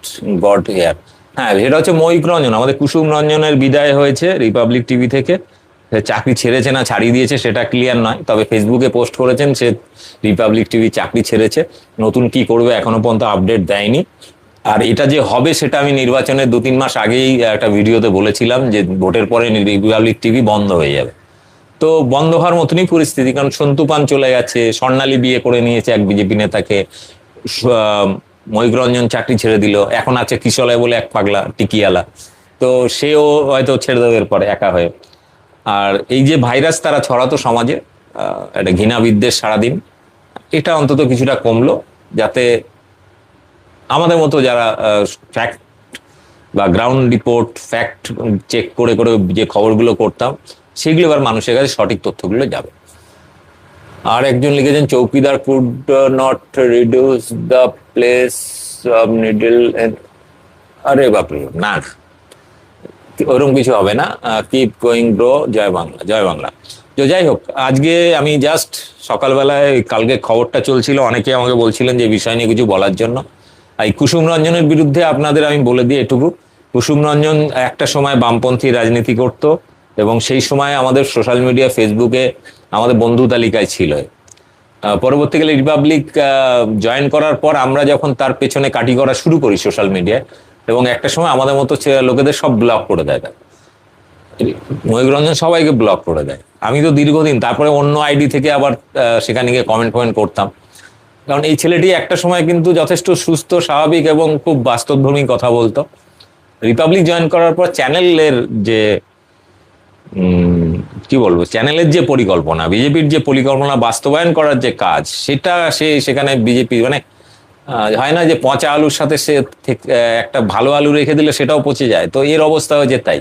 got here. হ্যাঁ, সেটা হচ্ছে ময়ূক রঞ্জন, আমাদের কুসুম রঞ্জনের বিদায় হয়েছে রিপাবলিক টিভি থেকে। চাকরি ছেড়েছে না ছাড়িয়ে দিয়েছে সেটা ক্লিয়ার নয়, তবে ফেসবুকে পোস্ট করেছেন সে রিপাবলিক টিভি চাকরি ছেড়েছে। নতুন কি করবে এখনো পর্যন্ত আপডেট দেয়নি। আর এটা যে হবে সেটা আমি নির্বাচনের 2-3 মাস আগেই একটা ভিডিওতে বলেছিলাম যে ভোটের পরে রিপাবলিক টিভি বন্ধ হয়ে যাবে। তো বন্ধ হওয়ার মতনই পরিস্থিতি, কারণ সন্তু পান চলে গেছে, স্বর্ণালী বিয়ে করে নিয়েছে এক বিজেপি নেতাকে, ময়ূক রঞ্জন চাকরি ছেড়ে দিল, এখন আছে কিশলয় বলে এক পাগলা টিকিয়ালা, তো সেও হয়তো ছেড়ে দেবে এরপরে একা হয়ে। আর এই যে ভাইরাস তারা ছড়াতো সমাজে, একটা ঘৃণা বিদ্বেষ সারাদিন, এটা অন্তত কিছুটা কমলো, যাতে আমাদের মতো যারা ফ্যাক্ট বা গ্রাউন্ড রিপোর্ট ফ্যাক্ট চেক করে করে যে খবরগুলো করতাম, সেগুলো এবার মানুষের কাছে সঠিক তথ্যগুলো যাবে। আর একজন লিখেছেন চৌকিদার could not reduce the place of needle, আরে বাপরে না, ওরকম কিছু হবে না, কিপ গোয়িং ব্রো, জয় বাংলা, জয় বাংলা। তো যাই হোক, আজকে আমি জাস্ট সকালবেলায়, কালকে খবরটা চলছিল, অনেকে আমাকে বলছিলেন যে বিষয় নিয়ে কিছু বলার জন্য। এই কুসুম রঞ্জনের বিরুদ্ধে আপনাদের আমি বলে দিই এটুকু, কুসুম রঞ্জন একটা সময় বামপন্থী রাজনীতি করত, এবং সেই সময় আমাদের সোশ্যাল মিডিয়া ফেসবুকে আমাদের বন্ধু তালিকায় ছিল। পরবর্তীকালে রিপাবলিক জয়েন করার পর আমরা যখন তার পেছনে কাটি করা শুরু করি সোশ্যাল মিডিয়ায়, এবং একটা সময় আমাদের মতো লোকেদের সব ব্লক করে দেয়, ময়ূক রঞ্জন সবাইকে ব্লক করে দেয়। আমি তো দীর্ঘদিন তারপরে অন্য আইডি থেকে আবার সেখানে গিয়ে কমেন্ট করতাম, কারণ এই ছেলেটি একটা সময় কিন্তু যথেষ্ট সুস্থ, স্বাভাবিক এবং খুব বাস্তবধর্মী কথা বলতো। রিপাবলিক জয়েন করার পর চ্যানেলের যে কি বলবো, চ্যানেলের যে পরিকল্পনা, বিজেপির যে পরিকল্পনা বাস্তবায়ন করার যে কাজ, সেটা সেখানে বিজেপি মানে হয় না যে পচা আলুর সাথে সে একটা ভালো আলু রেখে দিলে সেটাও পচে যায়, তো এর অবস্থা হয়েছে তাই।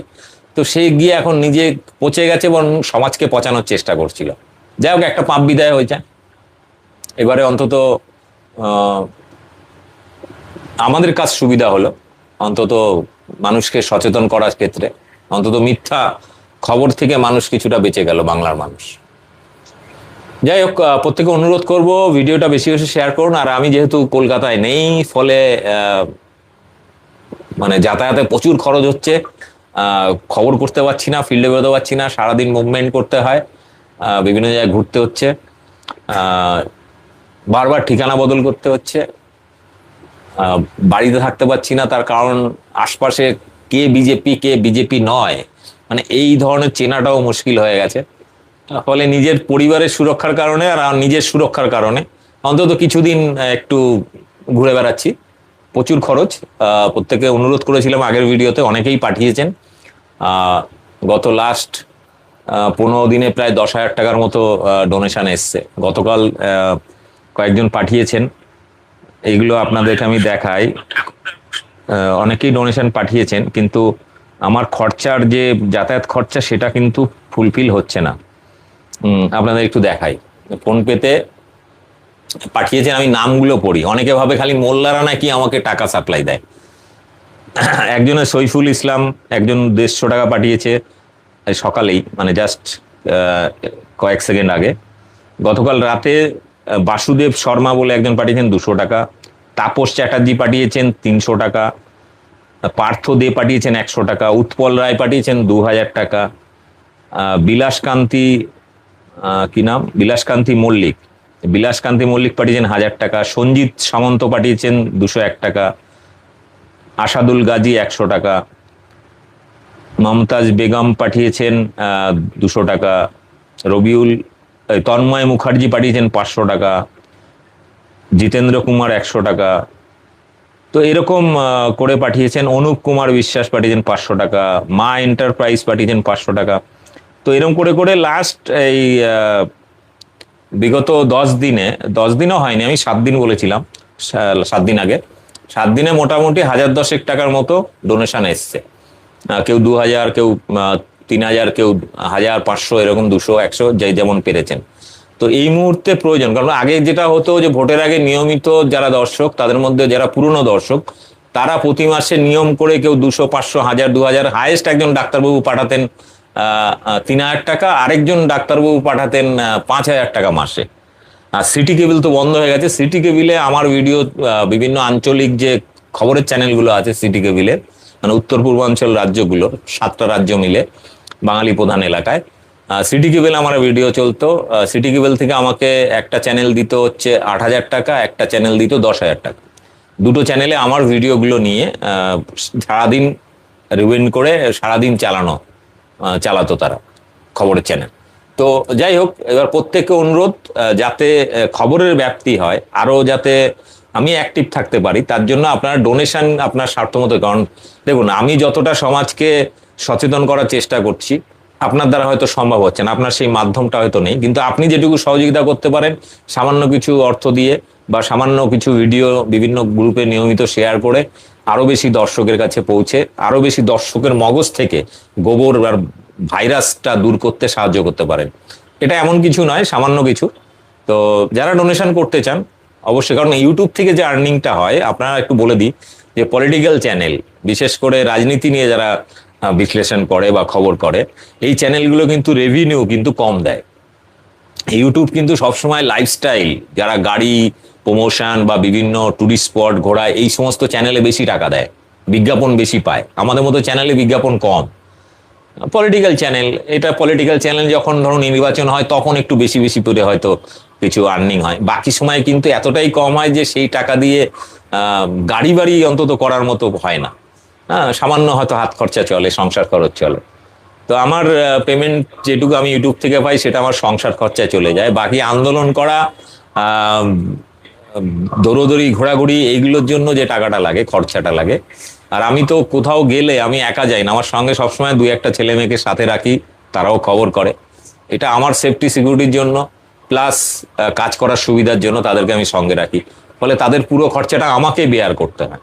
তো সে গিয়ে এখন নিজে পচে গেছে এবং সমাজকে পচানোর চেষ্টা করছিল। যাই হোক, একটা পাপ বিদায় হয়েছে। এবারে অন্তত আমাদের কাজ সুবিধা হলো, অন্তত মানুষকে সচেতন করার ক্ষেত্রে, অন্তত মিথ্যা খবর থেকে মানুষ কিছুটা বেঁচে গেল, বাংলার মানুষ। যাই হোক, প্রত্যেকে অনুরোধ করব ভিডিওটা বেশি বেশি শেয়ার করুন। আর আমি যেহেতু কলকাতায় নেই, ফলে মানে যাতায়াতে প্রচুর খরচ হচ্ছে, খবর করতে পারছি না, ফিল্ডে বেরোতে পারছি না, সারাদিন মুভমেন্ট করতে হয়, বিভিন্ন জায়গায় ঘুরতে হচ্ছে, বারবার ঠিকানা বদল করতে হচ্ছে, বাড়িতে থাকতে পারছি না, তার কারণ আশপাশে কে বিজেপি নয়, মানে এই ধরনের চেনাটাও মুশকিল হয়ে গেছে। ফলে নিজের পরিবারের সুরক্ষার কারণে আর নিজের সুরক্ষার কারণে অন্তত কিছুদিন একটু ঘুরে বেড়াচ্ছি। প্রচুর খরচ, প্রত্যেকে অনুরোধ করেছিলাম আগের ভিডিওতে, অনেকেই পাঠিয়েছেন। গত লাস্ট 15 দিনে প্রায় 10,000 টাকার মতো ডোনেশন এসছে। গতকাল কয়েকজন পাঠিয়েছেন, এইগুলো আপনাদেরকে আমি দেখাই। অনেকেই ডোনেশন পাঠিয়েছেন, কিন্তু আমার খরচার যে যাতায়াত খরচা সেটা কিন্তু ফুলফিল হচ্ছে না। আপনাদের একটু দেখাই, ফোনপেতে পাঠিয়েছেন, আমি নামগুলো পড়ি। অনেকে ভাবে খালি মোল্লারা নাকি আমাকে টাকা সাপ্লাই দেয়। একজনের সৈফুল ইসলাম, একজন 150 টাকা পাঠিয়েছে সকালেই, মানে জাস্ট কয়েক সেকেন্ড আগে। গতকাল রাতে বাসুদেব শর্মা বলে একজন পাঠিয়েছেন 200 টাকা। তাপস চ্যাটার্জি পাঠিয়েছেন 300 টাকা। পার্থ দে পাঠিয়েছেন 100 টাকা। উৎপল রায় পাঠিয়েছেন 2000 টাকা। বিলাসকান্তি কি নাম, বিলাসকান্তি মল্লিক পাঠিয়েছেন 1000 টাকা। সঞ্জিত সামন্ত পাঠিয়েছেন 201 টাকা। আসাদুল গাজী 100 টাকা। মমতাজ বেগম পাঠিয়েছেন 200 টাকা। তন্ময় মুখার্জি পাঠিয়েছেন 500 টাকা। জিতেন্দ্র কুমার 100 টাকা। তো এরকম করে পাঠিয়েছেন। অনুপ কুমার বিশ্বাস পাঠিয়েছেন 500 টাকা। মা এন্টারপ্রাইজ পাঠিয়েছেন 500 টাকা। তো এরকম করে করে লাস্ট এই বিগত 10 দিনও হয়নি, আমি 7 দিন বলেছিলাম, 7 দিন আগে, 7 দিনে মোটামুটি 1010 টাকার মতো ডোনেশন এসছে। কেউ 2000, কেউ 3000, কেউ 1500, এরকম 200, 100 যাই যেমন পেরেছেন। তো এই মুহূর্তে প্রয়োজন, কারণ আগে যেটা হতো যে ভোটের আগে নিয়মিত যারা দর্শক, তাদের মধ্যে যারা পুরনো দর্শক, তারা প্রতি মাসে নিয়ম করে কেউ 200, 500, 1000, 2000, হাইয়েস্ট একজন ডাক্তারবাবু পাঠাতেন 3000 টাকা, আরেকজন ডাক্তারবাবু পাঠাতেন 5000 টাকা মাসে। আর সিটি কেবিল তো বন্ধ হয়ে গেছে। সিটি কেবিলে আমার ভিডিও, বিভিন্ন আঞ্চলিক যে খবরের চ্যানেলগুলো আছে সিটি কেবিলের, মানে উত্তর পূর্বাঞ্চল রাজ্যগুলো, 7টা রাজ্য মিলে বাঙালি প্রধান এলাকায় সিটি কেবিল আমার ভিডিও চলতো। সিটি কেবিল থেকে আমাকে একটা চ্যানেল দিত হচ্ছে 8000 টাকা, একটা চ্যানেল দিত 10,000 টাকা। দুটো চ্যানেলে আমার ভিডিওগুলো নিয়ে সারাদিন রিউইন্ড করে সারাদিন চালাতো তারা খবরের চ্যানেল। তো যাই হোক, এবার প্রত্যেককে অনুরোধ যাতে খবরের ব্যাপ্তি হয়, আরো যাতে আমি অ্যাক্টিভ থাকতে পারি, তার জন্য আপনারা ডোনেশন আপনার স্বার্থমতো, কারণ দেখুন আমি যতটা সমাজকে সচেতন করার চেষ্টা করছি আপনার দ্বারা হয়তো সম্ভব হচ্ছে না, আপনার সেই মাধ্যমটা হয়তো নেই, কিন্তু আপনি যেটুকু সহযোগিতা করতে পারেন সামান্য কিছু অর্থ দিয়ে বা সামান্য কিছু ভিডিও বিভিন্ন গ্রুপে নিয়মিত শেয়ার করে আরো বেশি দর্শকের কাছে পৌঁছে আরো বেশি দর্শকের মগজ থেকে গোবর আর ভাইরাসটা দূর করতে সাহায্য করতে পারেন। এটা এমন কিছু নয়, সামান্য কিছু। তো যারা ডোনেশন করতে চান অবশ্যই, কারণ ইউটিউব থেকে যে আর্নিংটা হয়, আপনারা একটু বলে দিই যে পলিটিক্যাল চ্যানেল, বিশেষ করে রাজনীতি নিয়ে যারা বিশ্লেষণ করে বা খবর করে, এই চ্যানেলগুলো কিন্তু রেভিনিউ কিন্তু কম দেয়। ইউটিউব কিন্তু সবসময় লাইফস্টাইল, যারা গাড়ি প্রমোশন বা বিভিন্ন টুরিস্ট স্পট ঘোরা, এই সমস্ত চ্যানেলে বেশি টাকা দেয়, বিজ্ঞাপন বেশি পায়। আমাদের মতো চ্যানেলে বিজ্ঞাপন কম। পলিটিক্যাল চ্যানেল, এটা পলিটিক্যাল চ্যানেল যখন ধরুন নির্বাচন হয় তখন একটু বেশি বেশি করে হয়তো কিছু আর্নিং হয়, বাকি সময় কিন্তু এতটাই কম হয় যে সেই টাকা দিয়ে গাড়ি বাড়ি অন্তত করার মতো হয় না। হ্যাঁ, সামান্য হয়তো হাত খরচা চলে, সংসার খরচ চলে। তো আমার পেমেন্ট যেটুকু আমি ইউটিউব থেকে পাই সেটা আমার সংসার খরচায় চলে যায়। বাকি আন্দোলন করা, আহ, দৌড়দৌড়ি ঘোরাঘুরি, এইগুলোর জন্য যে টাকাটা লাগে, খরচাটা লাগে। আর আমি তো কোথাও গেলে আমি একা যাই না, আমার সঙ্গে সবসময় দুই একটা ছেলে মেয়েকে সাথে রাখি, তারাও খবর করে। এটা আমার সেফটি সিকিউরিটির জন্য, প্লাস কাজ করার সুবিধার জন্য তাদেরকে আমি সঙ্গে রাখি। ফলে তাদের পুরো খরচাটা আমাকে বেয়ার করতে হয়।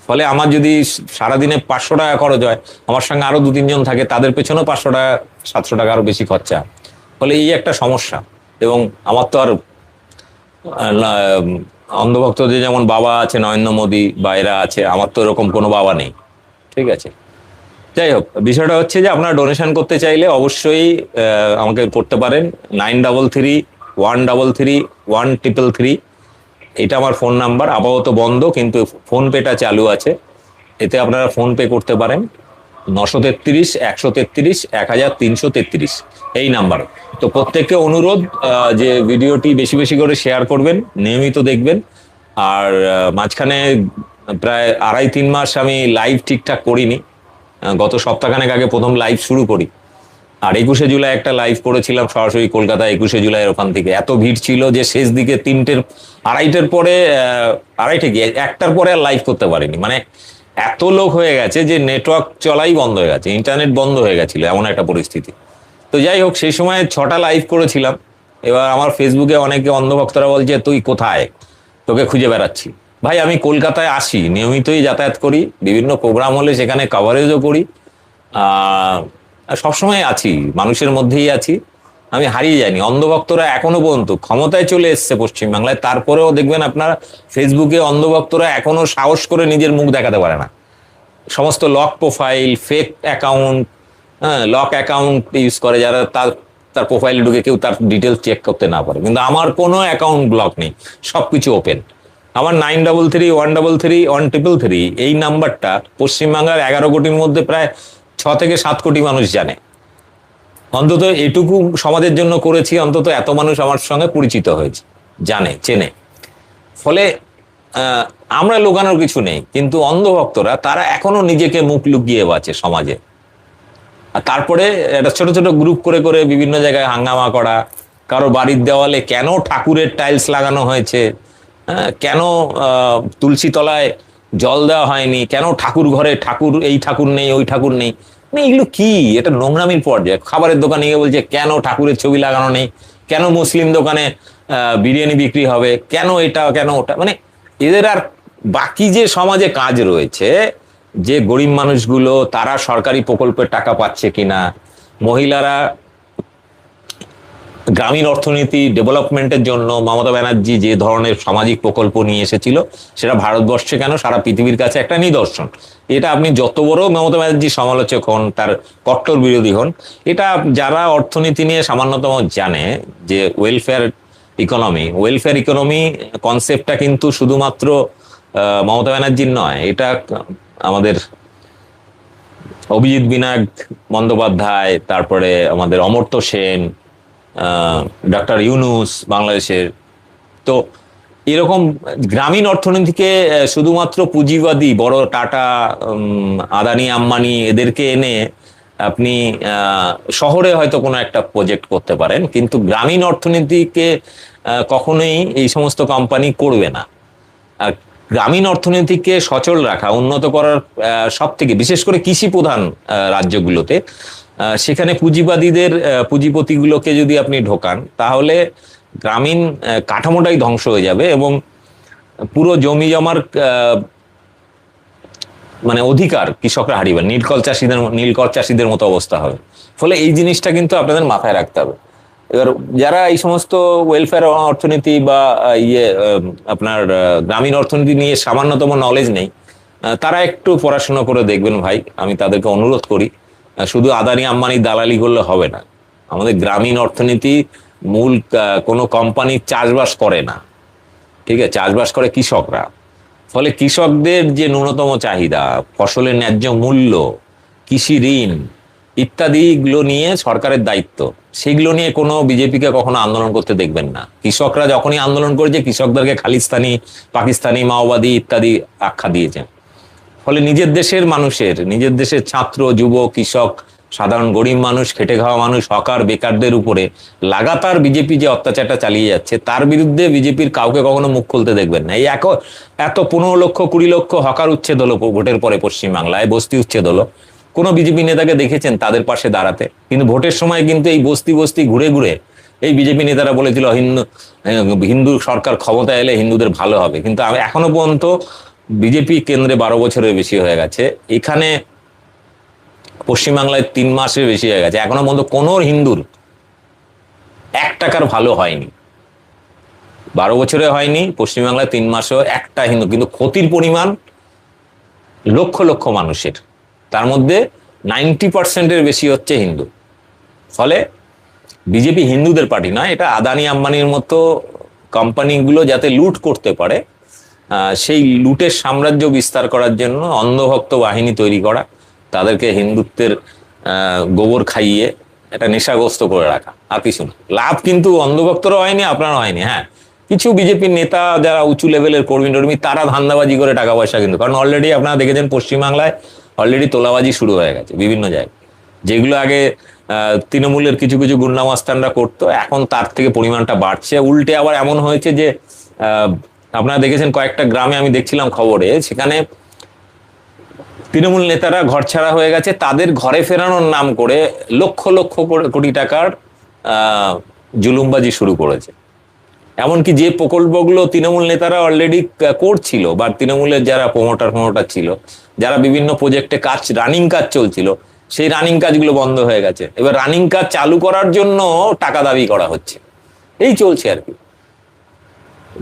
ফলে আমার যদি সারাদিনে 500 টাকা খরচ হয়, আমার সঙ্গে আরো 2-3 জন থাকে, তাদের পেছনেও 500 টাকা 700 টাকা আরো বেশি খরচা। ফলে এই একটা সমস্যা। এবং আমার তো আর অন্ধভক্তদের যেমন বাবা আছে নরেন্দ্র মোদী বা এরা আছে, আমার তো এরকম কোনো বাবা নেই। ঠিক আছে, যাই হোক, বিষয়টা হচ্ছে যে আপনারা ডোনেশন করতে চাইলে অবশ্যই আমাকে করতে পারেন। 9331331333, এটা আমার ফোন নাম্বার। আপাতত বন্ধ, কিন্তু ফোন পেটা চালু আছে, এতে আপনারা ফোন পে করতে পারেন। 933-133-1333 এই নাম্বার। তো প্রত্যেককে অনুরোধ যে ভিডিওটি বেশি বেশি করে শেয়ার করবেন, নিয়মিত দেখবেন। আর মাঝখানে প্রায় 2.5-3 মাস আমি লাইভ ঠিকঠাক করিনি। গত সপ্তাহখানেক আগে প্রথম লাইভ শুরু করি, আর 21শে জুলাই একটা লাইভ করেছিলাম সরাসরি কলকাতা। 21শে জুলাইয়ের ওখান থেকে এত ভিড় ছিল যে শেষ দিকে 3-2:30 পরে, 2:30 কি 1টার পরে আর লাইভ করতে পারিনি। মানে এত লোক হয়ে গেছে যে নেটওয়ার্ক চলাই বন্ধ হয়ে গেছে, ইন্টারনেট বন্ধ হয়ে গেছিল, এমন একটা পরিস্থিতি। তো যাই হোক, সেই সময় 6টা লাইভ করেছিলাম। এবার আমার ফেসবুকে অনেকে অন্ধভক্তরা বলছে তুই কোথায়, তোকে খুঁজে বেড়াচ্ছি। ভাই, আমি কলকাতায় আসি, নিয়মিতই যাতায়াত করি, বিভিন্ন প্রোগ্রাম হলে সেখানে কভারেজও করি, সবসময় আছি, মানুষের মধ্যেই আছি, আমি হারিয়ে যাইনি। অন্ধভক্তরা এখনো পর্যন্ত ক্ষমতায় চলে এসছে পশ্চিমবাংলায়, তারপরেও দেখবেন আপনারা ফেসবুকে অন্ধভক্তরা এখনো সাহস করে নিজের মুখ দেখাতে পারে না। সমস্ত lock profile, fake account, lock account use করে, যারা তার প্রোফাইলে ঢুকে কেউ তার ডিটেলস চেক করতে না পারে। কিন্তু আমার কোনো অ্যাকাউন্ট ব্লক নেই, সবকিছু ওপেন। আমার 9331331333 এই নাম্বারটা পশ্চিমবাংলার 11 কোটির মধ্যে প্রায় 6 থেকে 7 কোটি মানুষ জানে। অন্তত এটুকু সমাজের জন্য করেছি, অন্তত এত মানুষ আমার সঙ্গে পরিচিত হয়েছে, জানে, চেনে। ফলে আমরা লুকানোর কিছু নেই, কিন্তু অন্ধভক্তরা তারা এখনো নিজেকে মুখ লুকিয়ে বাঁচে সমাজে। আর তারপরে একটা ছোট ছোট গ্রুপ করে করে বিভিন্ন জায়গায় হাঙ্গামা করা, কারো বাড়ির দেওয়ালে কেন ঠাকুরের টাইলস লাগানো হয়েছে, কেন তুলসী তলায় জল দেওয়া হয়নি, কেন ঠাকুর ঘরে ঠাকুর, এই ঠাকুর নেই ওই ঠাকুর নেই, মানে এগুলো কি, এটা নোংরামির পর্যায়ে। খাবারের দোকানে গিয়ে বলছে কেন ঠাকুরের ছবি লাগানো নেই, কেন মুসলিম দোকানে বিরিয়ানি বিক্রি হবে, কেন এটা কেন ওটা। মানে এদের আর বাকি যে সমাজে কাজ রয়েছে, যে গরিব মানুষগুলো তারা সরকারি প্রকল্পের টাকা পাচ্ছে কিনা, মহিলারা গ্রামীণ অর্থনীতি ডেভেলপমেন্টের জন্য মমতা ব্যানার্জি যে ধরনের সামাজিক প্রকল্প নিয়ে এসেছিল, সেটা ভারতবর্ষে কেন সারা পৃথিবীর কাছে একটা নিদর্শন। এটা আপনি যত বড় মমতা ব্যানার্জি সমালোচক হন, তার কট্টর বিরোধী হন, এটা যারা অর্থনীতি নিয়ে সামান্যতম জানে যে ওয়েলফেয়ার ইকোনমি কনসেপ্টটা কিন্তু শুধুমাত্র মমতা ব্যানার্জির নয়, এটা আমাদের অভিজিৎ বিনায়ক বন্দ্যোপাধ্যায়, তারপরে আমাদের অমর্ত্য সেন, ডক্টর ইউনুস বাংলাদেশের। তো এরকম গ্রামীণ অর্থনীতিকে শুধুমাত্র পুঁজিবাদী বড় টাটা, আদানি, আম্বানি এদেরকে এনে আপনি শহরে হয়তো কোনো একটা প্রজেক্ট করতে পারেন, কিন্তু গ্রামীণ অর্থনীতিকে কখনোই এই সমস্ত কোম্পানি করবে না। আর গ্রামীণ অর্থনীতিকে সচল রাখা, উন্নত করার সব থেকে, বিশেষ করে কৃষি প্রধান রাজ্যগুলোতে, সেখানে পুঁজিপতিগুলোকে যদি আপনি ঢোকান, তাহলে গ্রামীণ কাঠামোটাই ধ্বংস হয়ে যাবে এবং পুরো জমি জমার মানে অধিকার কৃষকরা হারিবেন, নীলকর চাষীদের মতো অবস্থা হবে। ফলে এই জিনিসটা কিন্তু আপনাদের মাথায় রাখতে হবে। এবার যারা এই সমস্ত ওয়েলফেয়ার অর্থনীতি বা আপনার গ্রামীণ অর্থনীতি নিয়ে সামান্যতম নলেজ নেই, তারা একটু পড়াশোনা করে দেখবেন ভাই, আমি তাদেরকে অনুরোধ করি। শুধু আদানি আম্বানি দালালি করলে হবে না। আমাদের গ্রামীণ অর্থনীতি মূল কোনো কোম্পানি চাষবাস করে না, ঠিক আছে, চাষবাস করে কৃষকরা। ফলে কৃষকদের যে ন্যূনতম চাহিদা, ফসলের ন্যায্য মূল্য, কৃষি ঋণ ইত্যাদিগুলো নিয়ে সরকারের দায়িত্ব, সেগুলো নিয়ে কোনো বিজেপিকে কখনো আন্দোলন করতে দেখবেন না। কৃষকরা যখনই আন্দোলন করেছে, কৃষকদেরকে খালিস্তানি, পাকিস্তানি, মাওবাদী ইত্যাদি আখ্যা দিয়েছে। ফলে নিজের দেশের ছাত্র, যুব, কৃষক, সাধারণ গরিব মানুষ, খেটে খাওয়া মানুষ, হকার, বেকারদের উপরে লাগাতার বিজেপি যে অত্যাচারটা চালিয়ে যাচ্ছে, তার বিরুদ্ধে বিজেপির কাউকে কখনো মুখ খুলতে দেখবেন না। এই এত 15 লক্ষ 20 লক্ষ হকার উচ্ছেদ হলো ভোটের পরে পশ্চিমবাংলায়, বস্তি উচ্ছেদ হলো, কোনো বিজেপি নেতাকে দেখেছেন তাদের পাশে দাঁড়াতে? কিন্তু ভোটের সময় কিন্তু এই বস্তি বস্তি ঘুরে ঘুরে এই বিজেপি নেতারা বলেছিল হিন্দু সরকার ক্ষমতায় এলে হিন্দুদের ভালো হবে। কিন্তু এখনো পর্যন্ত বিজেপি কেন্দ্রে 12 বছরের বেশি হয়ে গেছে, এখানে পশ্চিমবাংলায় 3 মাসের বেশি হয়ে গেছে, এখনো পর্যন্ত কোনো হিন্দুর 1 টাকার ভালো হয়নি। 12 বছরে হয়নি, পশ্চিমবাংলায় 3 মাসেও একটা হিন্দু, কিন্তু ক্ষতির পরিমাণ লক্ষ লক্ষ মানুষের, তার মধ্যে 90% বেশি হচ্ছে হিন্দু। ফলে বিজেপি হিন্দুদের পার্টি নয়, এটা আদানি আম্বানির মতো কোম্পানিগুলো যাতে লুট করতে পারে, সেই লুটের সাম্রাজ্য বিস্তার করার জন্য অন্ধভক্ত বাহিনী তৈরি করা, তাদেরকে হিন্দুত্বের গোবর খাইয়ে একটা নেশাগ্রস্ত করে রাখা, আর কিছু না। লাভ কিন্তু অন্ধভক্তরা হয়নি, আপনারা হয়নি। হ্যাঁ, কিছু বিজেপির নেতা যারা উঁচু লেভেলের কর্মী তারা ধান্দাবাজি করে টাকা পয়সা, কিন্তু কারণ অলরেডি আপনারা দেখেছেন পশ্চিমবাংলায় অলরেডি তোলাবাজি শুরু হয়ে গেছে বিভিন্ন জায়গায়, যেগুলো আগে তৃণমূলের কিছু কিছু গুন্ডামাস্তানরা করতো, এখন তার থেকে পরিমাণটা বাড়ছে। উল্টে আবার এমন হয়েছে যে আপনারা দেখেছেন কয়েকটা গ্রামে, আমি দেখছিলাম খবরে, সেখানে তৃণমূল নেতারা ঘরছাড়া হয়ে গেছে, তাদের ঘরে ফেরানোর নাম করে লক্ষ লক্ষ কোটি টাকার জুলুমবাজি শুরু করেছে। এমনকি যে প্রকল্পগুলো তৃণমূল নেতারা অলরেডি করছিল, বা তৃণমূলের যারা প্রমোটার ছিল, যারা বিভিন্ন প্রজেক্টে রানিং কাজ চলছিল, সেই রানিং কাজগুলো বন্ধ হয়ে গেছে। এবার রানিং কাজ চালু করার জন্য টাকা দাবি করা হচ্ছে, এই চলছে আর কি।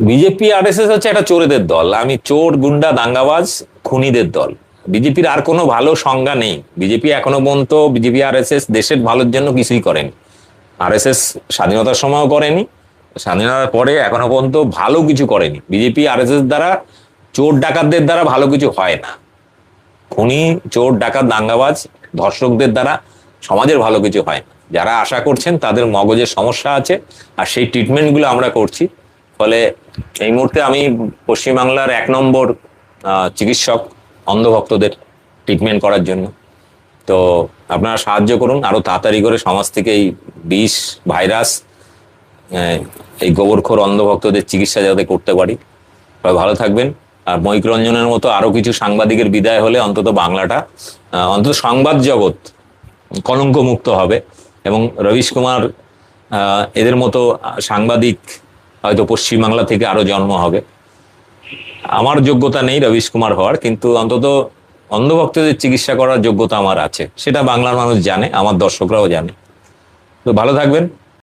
বিজেপি আরএসএস হচ্ছে একটা চোরেদের দল, আমি চোর, গুন্ডা, দাঙ্গাবাজ, খুনিদের দল। বিজেপির আর কোনো ভালো সংজ্ঞা নেই। বিজেপি এখনো পর্যন্ত, বিজেপি আরএসএস দেশের ভালোর জন্য কিছুই করেনি। আরএসএস স্বাধীনতার সময়ও করেনি, স্বাধীনতার পরে এখনো পর্যন্ত ভালো কিছু করেনি। বিজেপি আরএসএস দ্বারা, চোর ডাকাতদের দ্বারা ভালো কিছু হয় না। খুনি, চোর, ডাকাত, দাঙ্গাবাজ, ধর্ষকদের দ্বারা সমাজের ভালো কিছু হয় না। যারা আশা করছেন তাদের মগজের সমস্যা আছে, আর সেই ট্রিটমেন্টগুলো আমরা করছি। ফলে এই মুহূর্তে আমি পশ্চিমবাংলার 1 নম্বর চিকিৎসক অন্ধভক্তদের ট্রিটমেন্ট করার জন্য। তো আপনারা সাহায্য করুন আরো তাড়াতাড়ি করে সমাজ থেকে এই বিষ, ভাইরাস, এই গোবরখোর অন্ধভক্তদের চিকিৎসা যাতে করতে পারি। ভালো থাকবেন। আর মৈত্ররঞ্জনের মতো আরো কিছু সাংবাদিকের বিদায় হলে অন্তত বাংলাটা, অন্তত সংবাদ জগৎ কলঙ্ক মুক্ত হবে, এবং রবিশ কুমার এদের মতো সাংবাদিক হয়তো পশ্চিমবাংলা থেকে আরো জন্ম হবে। আমার যোগ্যতা নেই রবিশ কুমার হওয়ার, কিন্তু অন্তত অন্ধভক্তদের চিকিৎসা করার যোগ্যতা আমার আছে, সেটা বাংলার মানুষ জানে, আমার দর্শকরাও জানে। তো ভালো থাকবেন।